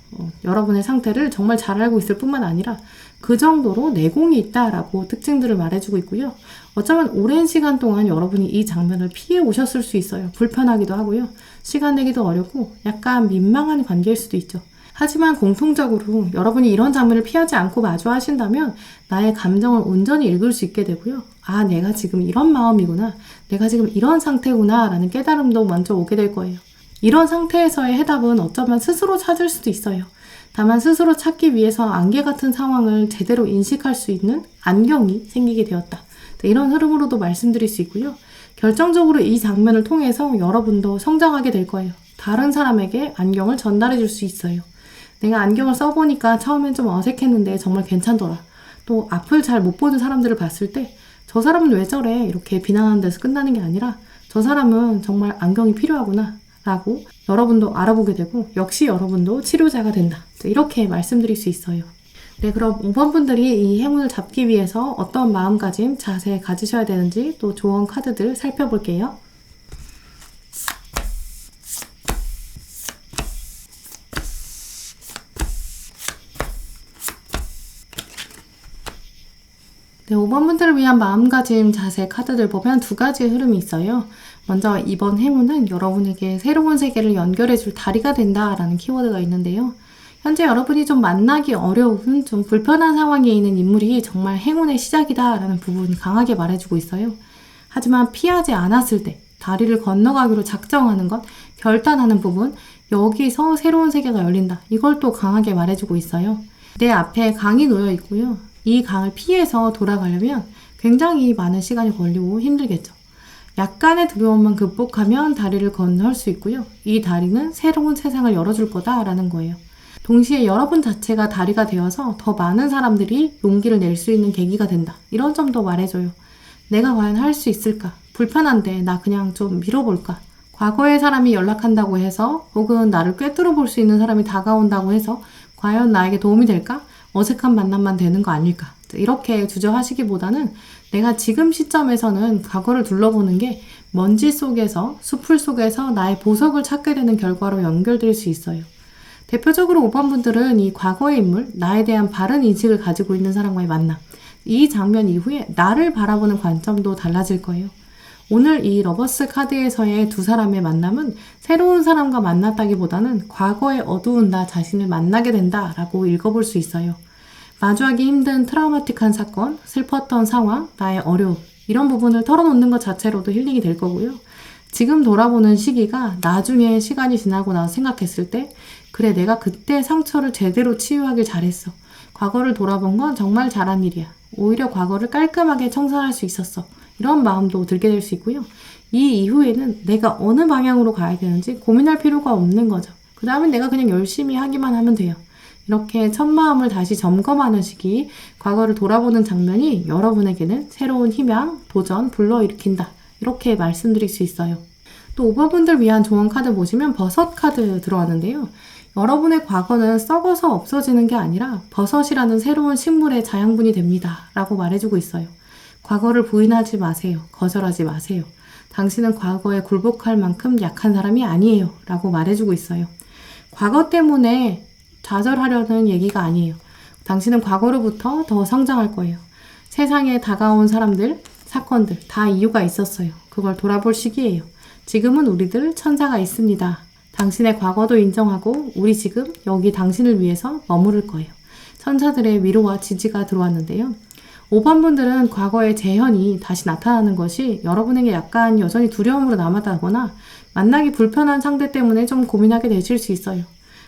여러분의 상태를 정말 잘 알고 있을 뿐만 아니라 그 정도로 내공이 있다라고 특징들을 말해주고 있고요. 어쩌면 오랜 시간 동안 여러분이 이 장면을 피해 오셨을 수 있어요. 불편하기도 하고요. 시간 내기도 어렵고 약간 민망한 관계일 수도 있죠. 하지만 공통적으로 여러분이 이런 장면을 피하지 않고 마주하신다면 나의 감정을 온전히 읽을 수 있게 되고요. 아, 내가 지금 이런 마음이구나. 내가 지금 이런 상태구나 라는 깨달음도 먼저 오게 될 거예요. 이런 상태에서의 해답은 어쩌면 스스로 찾을 수도 있어요. 다만 스스로 찾기 위해서 안개 같은 상황을 제대로 인식할 수 있는 안경이 생기게 되었다. 이런 흐름으로도 말씀드릴 수 있고요. 결정적으로 이 장면을 통해서 여러분도 성장하게 될 거예요. 다른 사람에게 안경을 전달해 줄 수 있어요. 내가 안경을 써보니까 처음엔 좀 어색했는데 정말 괜찮더라. 또 앞을 잘 못 보는 사람들을 봤을 때 저 사람은 왜 저래? 이렇게 비난하는 데서 끝나는 게 아니라 저 사람은 정말 안경이 필요하구나 라고 여러분도 알아보게 되고 역시 여러분도 치료자가 된다. 이렇게 말씀드릴 수 있어요. 네, 그럼 5번 분들이 이 행운을 잡기 위해서 어떤 마음가짐, 자세 가지셔야 되는지 또 조언 카드들 살펴볼게요. 네, 5번 분들을 위한 마음가짐 자세 카드들 보면 두 가지 흐름이 있어요. 먼저 이번 행운은 여러분에게 새로운 세계를 연결해줄 다리가 된다라는 키워드가 있는데요. 현재 여러분이 좀 만나기 어려운, 좀 불편한 상황에 있는 인물이 정말 행운의 시작이다라는 부분이 강하게 말해주고 있어요. 하지만 피하지 않았을 때 다리를 건너가기로 작정하는 것, 결단하는 부분, 여기서 새로운 세계가 열린다. 이걸 또 강하게 말해주고 있어요. 내 앞에 강이 놓여 있고요. 이 강을 피해서 돌아가려면 굉장히 많은 시간이 걸리고 힘들겠죠. 약간의 두려움만 극복하면 다리를 건널 수 있고요. 이 다리는 새로운 세상을 열어줄 거다라는 거예요. 동시에 여러분 자체가 다리가 되어서 더 많은 사람들이 용기를 낼 수 있는 계기가 된다. 이런 점도 말해줘요. 내가 과연 할 수 있을까? 불편한데 나 그냥 좀 밀어볼까? 과거의 사람이 연락한다고 해서 혹은 나를 꿰뚫어 볼 수 있는 사람이 다가온다고 해서 과연 나에게 도움이 될까? 어색한 만남만 되는 거 아닐까? 이렇게 주저하시기보다는 내가 지금 시점에서는 과거를 둘러보는 게 먼지 속에서, 숲풀 속에서 나의 보석을 찾게 되는 결과로 연결될 수 있어요. 대표적으로 5번 분들은 이 과거의 인물, 나에 대한 바른 인식을 가지고 있는 사람과의 만남, 이 장면 이후에 나를 바라보는 관점도 달라질 거예요. 오늘 이 러버스 카드에서의 두 사람의 만남은 새로운 사람과 만났다기보다는 과거의 어두운 나 자신을 만나게 된다라고 읽어볼 수 있어요. 마주하기 힘든 트라우마틱한 사건, 슬펐던 상황, 나의 어려움, 이런 부분을 털어놓는 것 자체로도 힐링이 될 거고요. 지금 돌아보는 시기가 나중에 시간이 지나고 나서 생각했을 때 그래, 내가 그때 상처를 제대로 치유하길 잘했어. 과거를 돌아본 건 정말 잘한 일이야. 오히려 과거를 깔끔하게 청산할 수 있었어. 이런 마음도 들게 될 수 있고요. 이 이후에는 내가 어느 방향으로 가야 되는지 고민할 필요가 없는 거죠. 그 다음에 내가 그냥 열심히 하기만 하면 돼요. 이렇게 첫 마음을 다시 점검하는 시기, 과거를 돌아보는 장면이 여러분에게는 새로운 희망, 도전, 불러일으킨다. 이렇게 말씀드릴 수 있어요. 또 5번 분들 위한 조언 카드 보시면 버섯 카드 들어왔는데요. 여러분의 과거는 썩어서 없어지는 게 아니라 버섯이라는 새로운 식물의 자양분이 됩니다. 라고 말해주고 있어요. 과거를 부인하지 마세요. 거절하지 마세요. 당신은 과거에 굴복할 만큼 약한 사람이 아니에요. 라고 말해주고 있어요. 과거 때문에 좌절하려는 얘기가 아니에요. 당신은 과거로부터 더 성장할 거예요. 세상에 다가온 사람들, 사건들 다 이유가 있었어요. 그걸 돌아볼 시기예요. 지금은 우리들 천사가 있습니다. 당신의 과거도 인정하고 우리 지금 여기 당신을 위해서 머무를 거예요. 천사들의 위로와 지지가 들어왔는데요. 5번 분들은 과거의 재현이 다시 나타나는 것이 여러분에게 약간 여전히 두려움으로 남았다거나 만나기 불편한 상대 때문에 좀 고민하게 되실 수 있어요.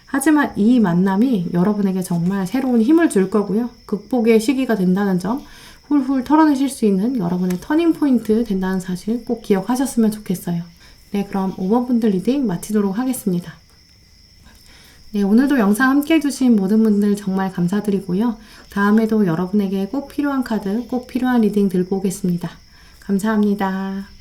하지만 이 만남이 여러분에게 정말 새로운 힘을 줄 거고요. 극복의 시기가 된다는 점, 훌훌 털어내실 수 있는 여러분의 터닝 포인트 된다는 사실 꼭 기억하셨으면 좋겠어요. 네, 그럼 5번 분들 리딩 마치도록 하겠습니다. 네, 오늘도 영상 함께 해주신 모든 분들 정말 감사드리고요. 다음에도 여러분에게 꼭 필요한 카드, 꼭 필요한 리딩 들고 오겠습니다. 감사합니다.